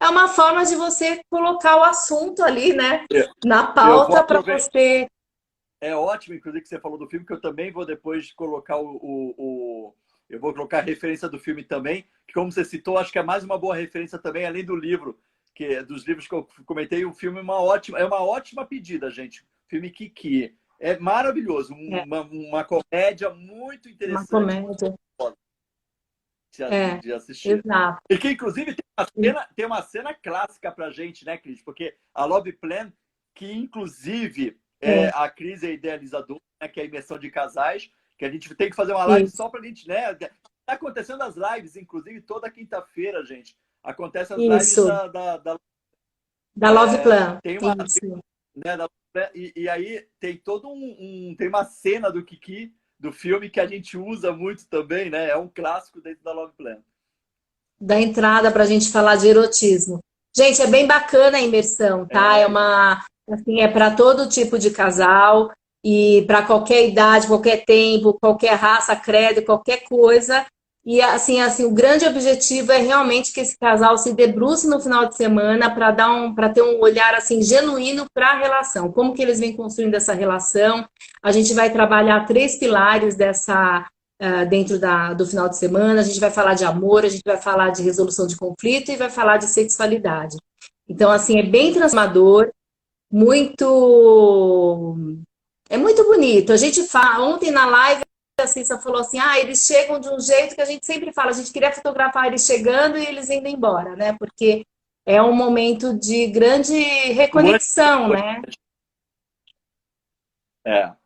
É uma forma de você colocar o assunto ali, né? Na Eu vou pauta para aproveitar. você. É ótimo, inclusive, que você falou do filme, que eu também vou depois colocar eu vou colocar a referência do filme também, que como você citou, acho que é mais uma boa referência também, além do livro, dos livros que eu comentei, o filme é uma ótima pedida, gente. Filme Kiki. É maravilhoso, É uma comédia muito uma interessante, muito comédia. gostosa É, de assistir. exato. E que, inclusive, tem uma cena clássica pra gente, né, Cris? Porque a Love Plan, que, inclusive, É, a Cris é idealizadora, né, que é a imersão de casais, que a gente tem que fazer uma live isso, só pra gente, né? Tá acontecendo as lives, inclusive, toda quinta-feira, gente. Acontecem as lives isso. da Da Love Plan. tem uma, Isso. né, e aí tem todo tem uma cena do Kiki, do filme, que a gente usa muito também, né? É um clássico dentro da Love Plan. Da entrada para a gente falar de erotismo. Gente, é bem bacana a imersão, tá? É uma, assim, é para todo tipo de casal e para qualquer idade, qualquer tempo, qualquer raça, credo, qualquer coisa. E assim, o grande objetivo é realmente que esse casal se debruce no final de semana para ter um olhar assim genuíno para a relação. Como que eles vêm construindo essa relação? A gente vai trabalhar três pilares dessa dentro do final de semana. A gente vai falar de amor, a gente vai falar de resolução de conflito e vai falar de sexualidade. Então, assim, é bem transformador, muito... É muito bonito. A gente fala, ontem na live, a Cissa falou assim, eles chegam de um jeito que a gente sempre fala, a gente queria fotografar eles chegando e eles indo embora, né? Porque é um momento de grande reconexão, né?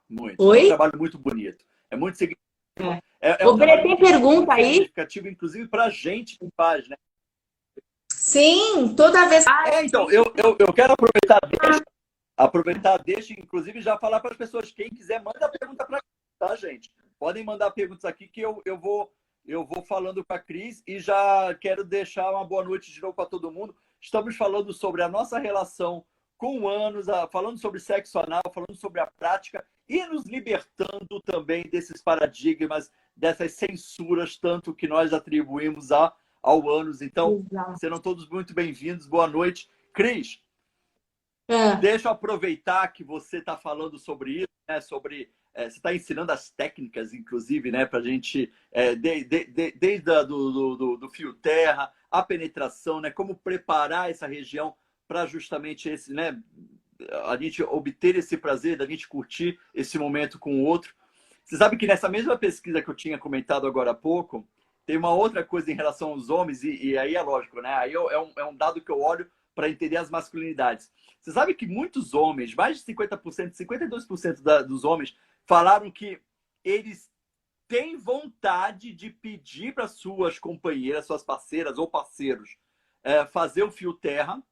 Muito. Oi? É um trabalho muito bonito. É muito significativo. É um trabalho tem pergunta aí? Significativo, inclusive, para a gente que faz, né? Sim, toda vez. Então, eu quero aproveitar deixa, inclusive, já falar para as pessoas, quem quiser, manda pergunta para cá, tá, gente? Podem mandar perguntas aqui que eu vou falando com a Cris e já quero deixar uma boa noite de novo para todo mundo. Estamos falando sobre a nossa relação com anos, falando sobre sexo anal, falando sobre a prática e nos libertando também desses paradigmas, dessas censuras, tanto que nós atribuímos ao anos. Então, serão todos muito bem-vindos. Boa noite. Cris, deixa eu aproveitar que você está falando sobre isso, né? Sobre você está ensinando as técnicas, inclusive, né? Para a gente, desde do fio terra, a penetração, né? Como preparar essa região para justamente esse, né? A gente obter esse prazer, da gente curtir esse momento com o outro. Você sabe que nessa mesma pesquisa que eu tinha comentado agora há pouco, tem uma outra coisa em relação aos homens, e aí é lógico, né? Aí é um dado que eu olho para entender as masculinidades. Você sabe que muitos homens, mais de 50%, 52% dos homens, falaram que eles têm vontade de pedir para suas companheiras, suas parceiras ou parceiros fazer o fio terra.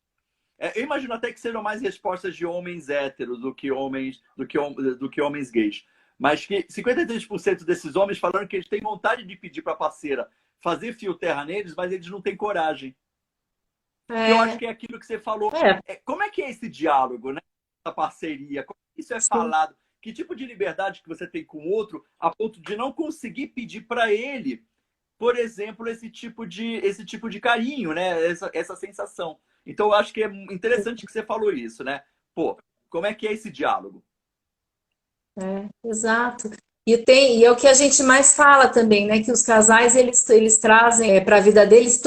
Eu imagino até que sejam mais respostas de homens héteros do que homens gays. Mas que 53% desses homens falaram que eles têm vontade de pedir para a parceira fazer fio terra neles, mas eles não têm coragem. Eu acho que é aquilo que você falou. Como é que é esse diálogo, né? Essa parceria? Como isso é falado? Que tipo de liberdade que você tem com o outro a ponto de não conseguir pedir para ele, por exemplo, esse tipo de carinho, né? Essa sensação. Então, eu acho que é interessante que você falou isso, né? Pô, como é que é esse diálogo? Exato. E é o que a gente mais fala também, né? Que os casais, eles trazem para a vida deles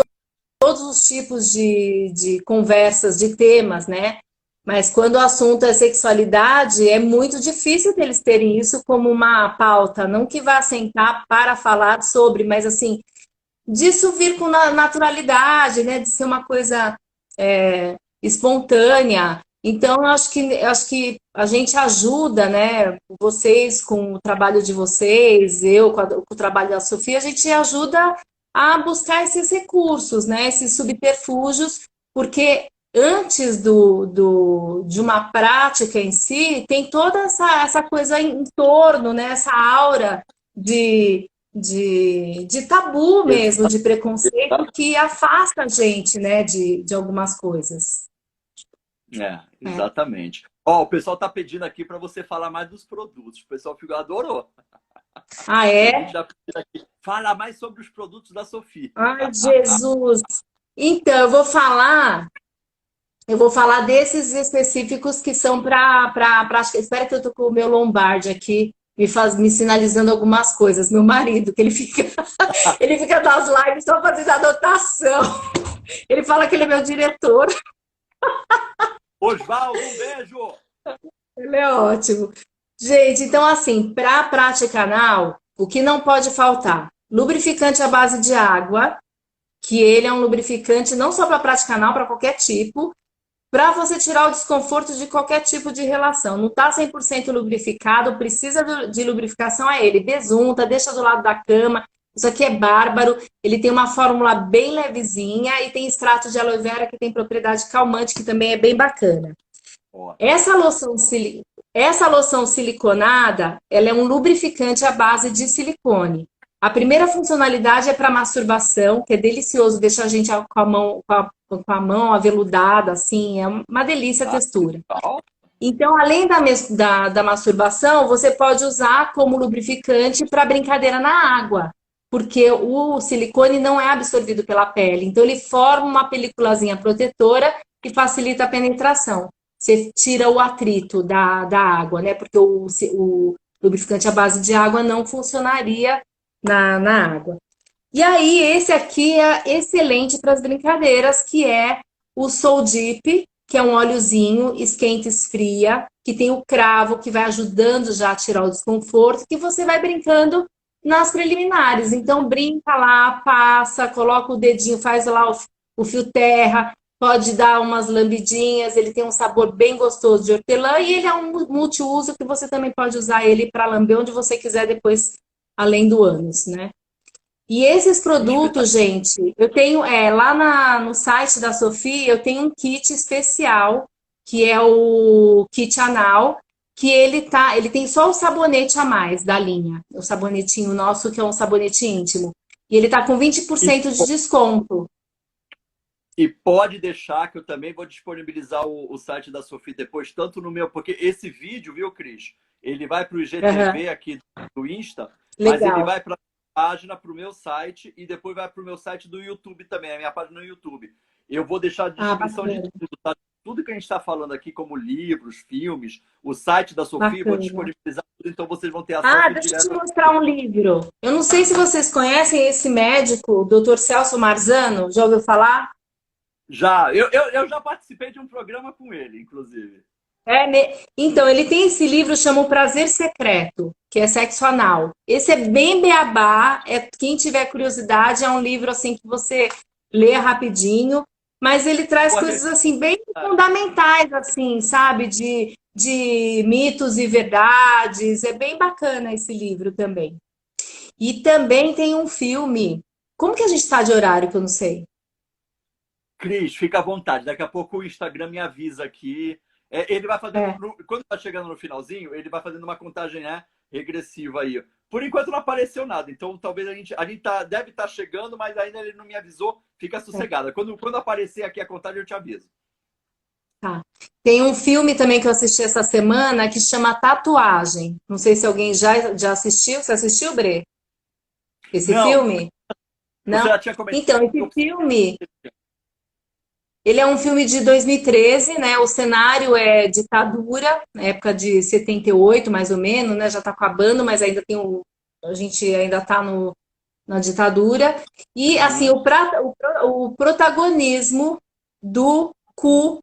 todos os tipos de conversas, de temas, né? Mas quando o assunto é sexualidade, é muito difícil deles terem isso como uma pauta. Não que vá sentar para falar sobre, mas assim, disso vir com naturalidade, né? De ser uma coisa espontânea. Então, acho que a gente ajuda, né? Vocês com o trabalho de vocês, eu com o trabalho da Sofia, a gente ajuda a buscar esses recursos, né? Esses subterfúgios, porque antes de uma prática em si, tem toda essa coisa em torno, né? Essa aura de tabu mesmo, de preconceito que afasta a gente, né? De algumas coisas. Exatamente. Ó, o pessoal tá pedindo aqui para você falar mais dos produtos. O pessoal adorou. É? Fala mais sobre os produtos da Sofia. Ai, Jesus! Então, eu vou falar desses específicos que são para prática. Espera que eu tô com o meu Lombardi aqui me sinalizando algumas coisas. Meu marido, que ele fica nas lives só fazendo anotação. Ele fala que ele é meu diretor. Osvaldo, um beijo! Ele é ótimo. Gente, então assim, para a prática anal, o que não pode faltar? Lubrificante à base de água, que ele é um lubrificante não só para a prática anal, para qualquer tipo, para você tirar o desconforto de qualquer tipo de relação. Não está 100% lubrificado, precisa de lubrificação a ele. Besunta, deixa do lado da cama. Isso aqui é bárbaro. Ele tem uma fórmula bem levezinha e tem extrato de aloe vera que tem propriedade calmante, que também é bem bacana. Ótimo. Essa loção siliconada, ela é um lubrificante à base de silicone. A primeira funcionalidade é para masturbação, que é delicioso, deixa a gente com a mão aveludada, assim, é uma delícia a Ah, textura. legal. Então, além da masturbação, você pode usar como lubrificante para brincadeira na água, porque o silicone não é absorvido pela pele. Então, ele forma uma peliculazinha protetora que facilita a penetração. Você tira o atrito da água, né? Porque o lubrificante à base de água não funcionaria na água. E aí, esse aqui é excelente para as brincadeiras, que é o Soul Dip, que é um óleozinho, esquenta e esfria, que tem o cravo, que vai ajudando já a tirar o desconforto, que você vai brincando nas preliminares. Então, brinca lá, passa, coloca o dedinho, faz lá o fio terra, pode dar umas lambidinhas, ele tem um sabor bem gostoso de hortelã, e ele é um multiuso que você também pode usar ele para lamber onde você quiser depois, além do ânus, né? E esses produtos, Espetacular. gente, eu tenho lá no site da Sofia, eu tenho um kit especial, que é o kit anal, que ele tem só o sabonete a mais da linha, o sabonetinho nosso, que é um sabonete íntimo. E ele tá com E, 20% de desconto. e pode deixar que eu também vou disponibilizar o site da Sofia depois, tanto no meu, porque esse vídeo, viu, Cris? Ele vai para o Aham, IGTV aqui do Insta, mas ele legal. vai para a página, para o meu site e depois vai para o meu site do YouTube também, a minha página no YouTube. Eu vou deixar a Ah, descrição de bacana, tudo, tá? Tudo que a gente está falando aqui, como livros, filmes, o site da Sofia, vou bacana. disponibilizar tudo, então vocês vão ter Ah, acesso deixa eu te direto. mostrar um livro. Eu não sei se vocês conhecem esse médico, Dr. Celso Marzano, já ouviu falar? Já, eu já participei de um programa com ele, inclusive. Então, ele tem esse livro, chama O Prazer Secreto, que é sexo anal. Esse é bem beabá, quem tiver curiosidade, é um livro assim que você lê rapidinho, mas ele traz Pode. coisas assim bem fundamentais, assim, sabe? De mitos e verdades. É bem bacana esse livro também. E também tem um filme. Como que a gente está de horário, que eu não sei? Cris, fica à vontade. Daqui a pouco o Instagram me avisa aqui. Ele vai fazendo. É. Quando está chegando no finalzinho, ele vai fazendo uma contagem, né, regressiva aí. Por enquanto não apareceu nada. Então talvez a gente deve estar chegando, mas ainda ele não me avisou. Fica É. sossegada. Quando aparecer aqui a contagem, eu te aviso. Tá. Tem um filme também que eu assisti essa semana que chama Tatuagem. Não sei se alguém já assistiu. Você assistiu, Bre? Esse Não, filme? você Não? já tinha comentado. Então, esse filme, ele é um filme de 2013, né? O cenário é ditadura, na época de 78, mais ou menos, né? Já está acabando, mas ainda tem a gente ainda está na ditadura. E, assim, Uhum. o protagonismo do cu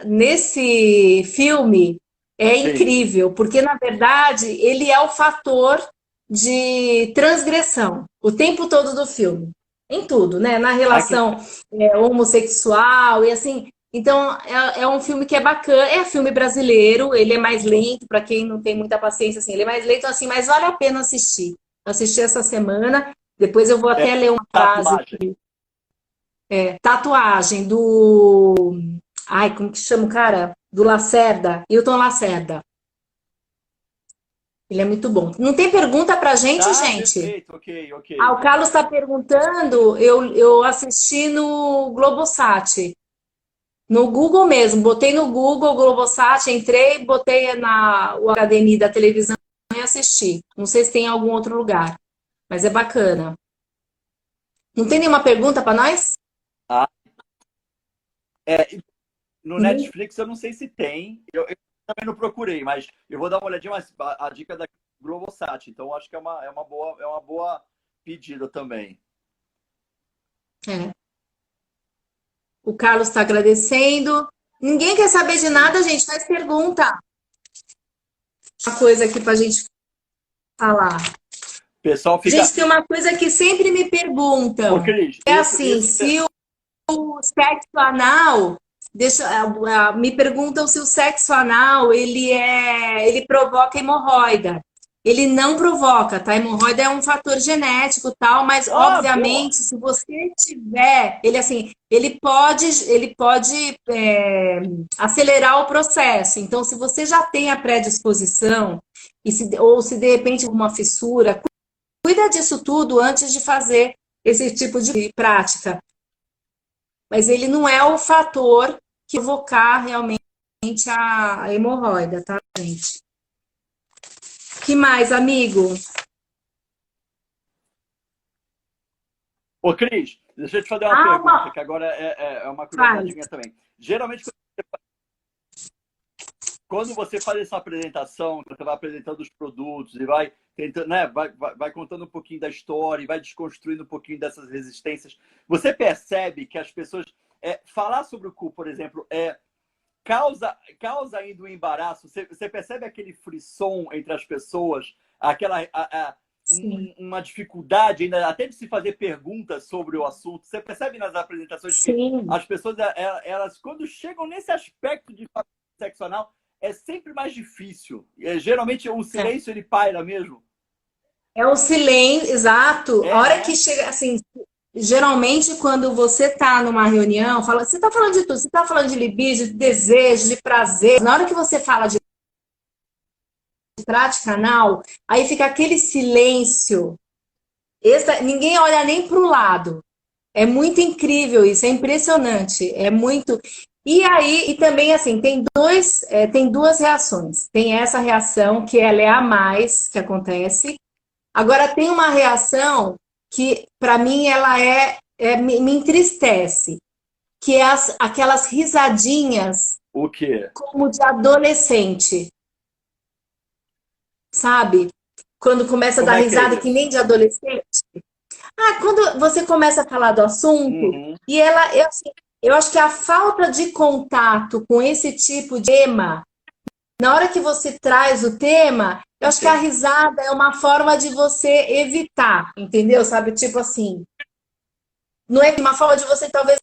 nesse filme é Sim. incrível, porque, na verdade, ele é o fator de transgressão o tempo todo do filme. Em tudo, né? Na Ai, que relação homossexual e assim. Então, é um filme que é bacana. É filme brasileiro, ele é mais lento, para quem não tem muita paciência, assim, ele é mais lento, assim, mas vale a pena assistir. Eu assisti essa semana, depois eu vou até ler uma frase. tatuagem. Tatuagem do. Ai, como que chama o cara? Do Lacerda, Hilton Lacerda. Ele é muito bom. Não tem pergunta pra gente, Tá, gente? perfeito. Ok, Ah, ok. o Carlos está perguntando, eu assisti no Globosat. No Google mesmo, botei no Google Globosat, entrei, botei o HDMI da televisão e assisti. Não sei se tem em algum outro lugar, mas é bacana. Não tem nenhuma pergunta para nós? Ah, é, no Ninguém? Netflix eu não sei se tem. Eu também não procurei, mas eu vou dar uma olhadinha, mas a dica da Globosat, então acho que é uma boa pedida também. É. O Carlos está agradecendo. Ninguém quer saber de nada, gente. Faz pergunta. Uma coisa aqui para a gente falar. O pessoal fica. Gente, tem uma coisa que sempre me Ô, perguntam. Cris, É assim, se o sexo anal, me perguntam se o sexo anal ele provoca hemorroida. ele não provoca, tá? Hemorroida é um fator genético, tal, mas Boa. obviamente, se você tiver, ele assim, ele pode acelerar o processo. Então, se você já tem a predisposição ou se de repente alguma fissura, cuida disso tudo antes de fazer esse tipo de prática. Mas ele não é o fator que provocar realmente a hemorroida, tá, gente? Que mais, amigo? Ô, Cris, deixa eu te fazer uma Ah, pergunta, que agora é uma curiosidade faz. minha também. Geralmente, quando você faz essa apresentação, você vai apresentando os produtos e vai tentando, né, vai contando um pouquinho da história e vai desconstruindo um pouquinho dessas resistências, você percebe que as pessoas falar sobre o cu, por exemplo, causa ainda um embaraço. Você percebe aquele frisson entre as pessoas, aquela Sim, uma dificuldade ainda até de se fazer perguntas sobre o assunto. Você percebe nas apresentações que sim. as pessoas, elas quando chegam nesse aspecto de sexo anal, é sempre mais difícil. Geralmente o É. silêncio ele paira mesmo. É o silêncio, exato. A É, hora que né? chega, assim, geralmente quando você tá numa reunião, você tá falando de tudo, você tá falando de libido, de desejo, de prazer. Na hora que você fala de prática anal, aí fica aquele silêncio. Ninguém olha nem para o lado. É muito incrível isso, é impressionante, é muito. E aí, e também assim, tem duas reações. Tem essa reação que ela é a mais que acontece. Agora tem uma reação que para mim ela me entristece, que é aquelas risadinhas O quê? como de adolescente, sabe? Quando começa a dar Como é que é risada que nem isso? de adolescente. Ah, quando você começa a falar do assunto, Uhum. e assim, eu acho que a falta de contato com esse tipo de tema, na hora que você traz o tema, eu acho que a Entendo. risada é uma forma de você evitar, entendeu? Sabe? Tipo assim, não é uma forma de você talvez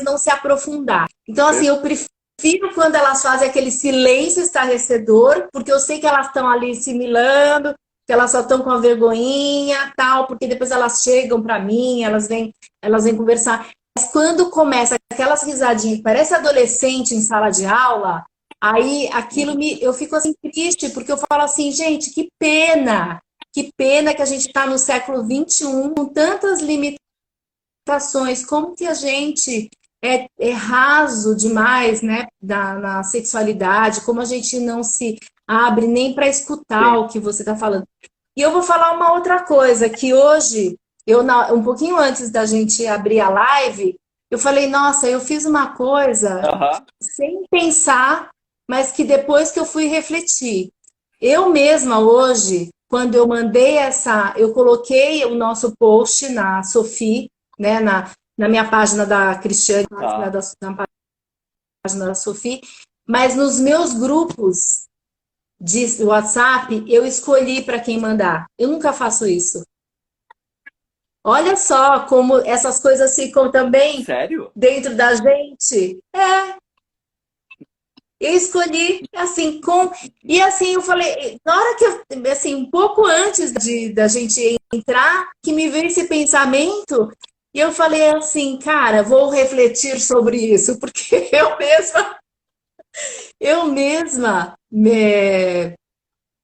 não se aprofundar. Então, assim, eu prefiro quando elas fazem aquele silêncio estarrecedor, porque eu sei que elas estão ali simulando, que elas só estão com a vergonhinha, tal, porque depois elas chegam para mim, elas vêm conversar. Mas quando começa aquelas risadinhas que parece adolescente em sala de aula, aí eu fico assim triste, porque eu falo assim, gente, que pena que a gente está no século XXI com tantas limitações, como que a gente é raso demais, né, na sexualidade, como a gente não se abre nem para escutar Entendo. o que você está falando. E eu vou falar uma outra coisa, que hoje, um pouquinho antes da gente abrir a live, eu falei, nossa, eu fiz uma coisa Aham. sem pensar, mas que depois que eu fui refletir. Eu mesma hoje, quando eu mandei eu coloquei o nosso post na Sophie, né, na minha página da Cristiane, Tá. na página da Sophie, mas nos meus grupos de WhatsApp, eu escolhi para quem mandar. Eu nunca faço isso. Olha só como essas coisas ficam também Sério? dentro da gente. Eu escolhi assim com e assim eu falei na hora que assim um pouco antes da gente entrar que me veio esse pensamento e eu falei assim, cara, vou refletir sobre isso porque eu mesma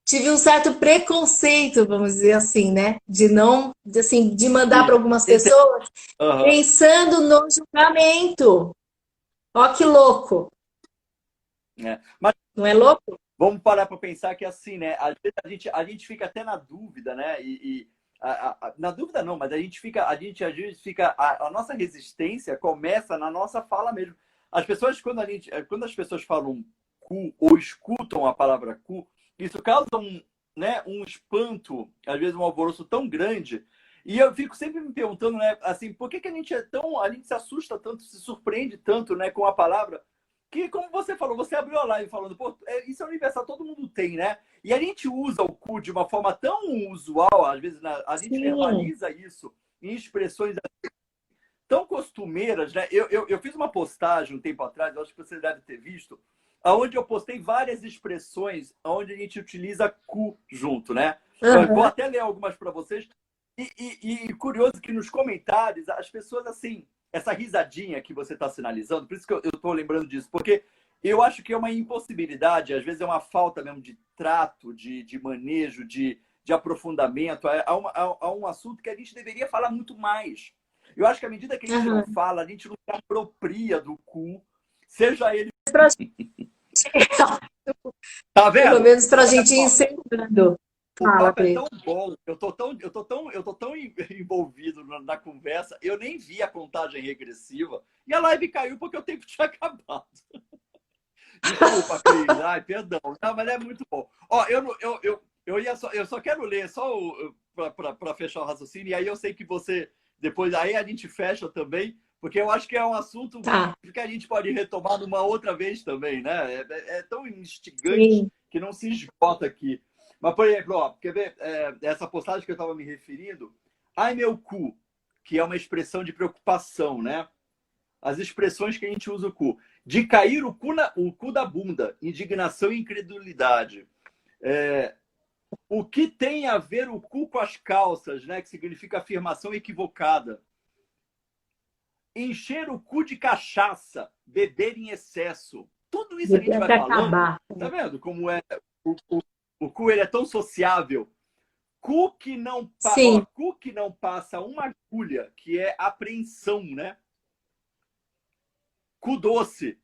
tive um certo preconceito, vamos dizer assim, né, de não assim de mandar para algumas Entendo. pessoas Aham. pensando no julgamento. Ó que louco, É. Mas não é louco? vamos parar para pensar que assim, né? Às vezes a gente fica até na dúvida, né? Na dúvida não, mas a gente às vezes fica, a nossa resistência começa na nossa fala mesmo. As pessoas, quando as pessoas falam cu ou escutam a palavra cu, isso causa um espanto, às vezes um alvoroço tão grande. E eu fico sempre me perguntando, né, assim, por que que a gente se assusta tanto, se surpreende tanto, né, com a palavra? Que, como você falou, você abriu a live falando, pô, isso é universal, todo mundo tem, né? E a gente usa o cu de uma forma tão usual, às vezes a gente Sim. verbaliza isso em expressões tão costumeiras, né? Eu fiz uma postagem um tempo atrás, eu acho que você deve ter visto, onde eu postei várias expressões onde a gente utiliza cu junto, né? Eu Aham. vou até ler algumas para vocês. E curioso que nos comentários, as pessoas, assim, essa risadinha que você está sinalizando, por isso que eu estou lembrando disso, porque eu acho que é uma impossibilidade, às vezes é uma falta mesmo de trato, de manejo, de aprofundamento a um assunto que a gente deveria falar muito mais. Eu acho que à medida que a gente não Aham. fala, a gente não se apropria do cu, seja ele. Pra- Tá Pelo vendo? menos para a Olha gente ir só, encerrando. o Fala, papo é Pri. tão bom, eu tô tão envolvido na conversa, eu nem vi a contagem regressiva e a live caiu porque o tempo tinha acabado. Desculpa, Cris. Ai, perdão. Não, mas é muito bom. Ó, eu só quero ler só para fechar o raciocínio, e aí eu sei que você depois aí a gente fecha também, porque eu acho que é um assunto Tá. que a gente pode retomar numa outra vez também, né? É tão instigante Sim. que não se esgota aqui. Mas, por exemplo, ó, quer ver essa postagem que eu estava me referindo? Ai, meu cu, que é uma expressão de preocupação, né? As expressões que a gente usa o cu. De cair o cu da bunda, indignação e incredulidade. O que tem a ver o cu com as calças, né? Que significa afirmação equivocada. Encher o cu de cachaça, beber em excesso. Tudo isso a gente vai Até falando. acabar. Tá vendo como é? O cu ele é tão sociável. Cu que Sim. cu que não passa uma agulha, que é apreensão, né? Cu doce,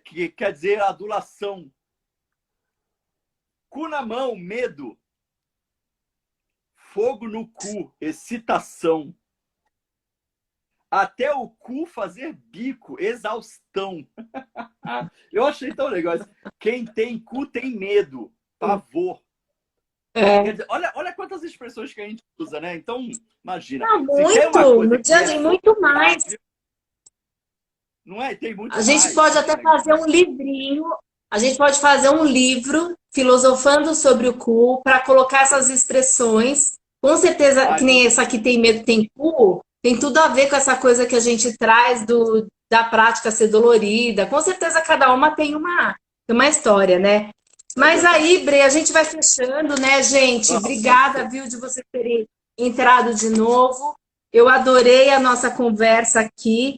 que quer dizer adulação. Cu na mão, medo. Fogo no cu, excitação. Até o cu fazer bico, exaustão. Eu achei tão legal isso. Quem tem cu tem medo, pavor. Quer É. dizer, olha quantas expressões que a gente usa, né? Então, imagina. Não, Se tem uma muito. coisa No dia que a é dia, muito mais. sociável, não é? Tem A muito gente mais. pode até fazer um livrinho, a gente pode fazer um livro filosofando sobre o cu para colocar essas expressões. Com certeza, Ai, que não. nem essa aqui tem medo, tem cu, tem tudo a ver com essa coisa que a gente traz da prática ser dolorida. Com certeza, cada uma tem uma história, né? É Mas verdade. aí, Bre, a gente vai fechando, né, gente? Pode Obrigada, ser. viu, de vocês terem entrado de novo. Eu adorei a nossa conversa aqui.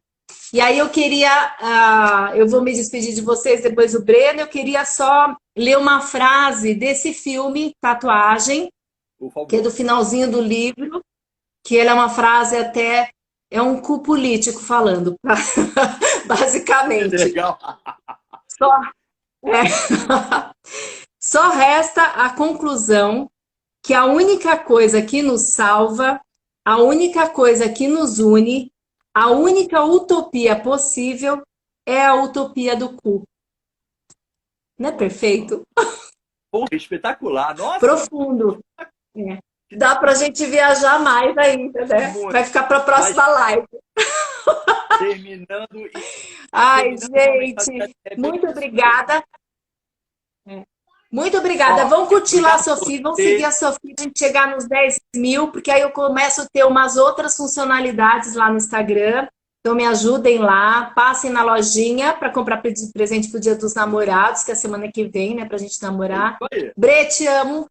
E aí eu queria, eu vou me despedir de vocês depois do Breno, eu queria só ler uma frase desse filme, Tatuagem, Por que é do favor. finalzinho do livro, que ele é uma frase até, é um cu político falando, Que basicamente. legal. Só, é, só resta a conclusão que a única coisa que nos salva, a única coisa que nos une, a única utopia possível é a utopia do cu. Não é Olha só. perfeito? Pô, espetacular. Nossa, Profundo. É. que Dá pra gente viajar mais ainda, né? muito. Vai ficar pra Mas próxima live. terminando Ai, terminando uma mensagem gente, é bem muito isso mesmo. obrigada. Muito obrigada. Ó, Vão curtir lá a obrigado por Sofia, vão seguir ter. a Sofia pra gente chegar nos 10 mil, porque aí eu começo a ter umas outras funcionalidades lá no Instagram. Então me ajudem lá, passem na lojinha para comprar presente pro Dia dos Namorados, que é a semana que vem, né, pra gente É isso namorar. aí. Bre, te amo.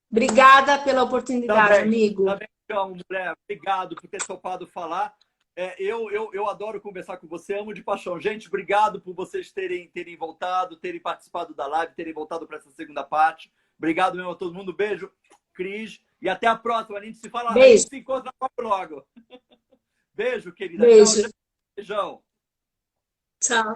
Obrigada pela oportunidade, Também, amigo. também, então, mulher, obrigado por ter topado falar. Eu adoro conversar com você, amo de paixão. Gente, obrigado por vocês terem voltado, terem participado da live, terem voltado para essa segunda parte. Obrigado mesmo a todo mundo. Beijo, Cris. E até a próxima. A gente se fala, a Beijo, gente se encontra logo. Beijo, querida. Tchau, beijo. tchau. Beijão. Tchau.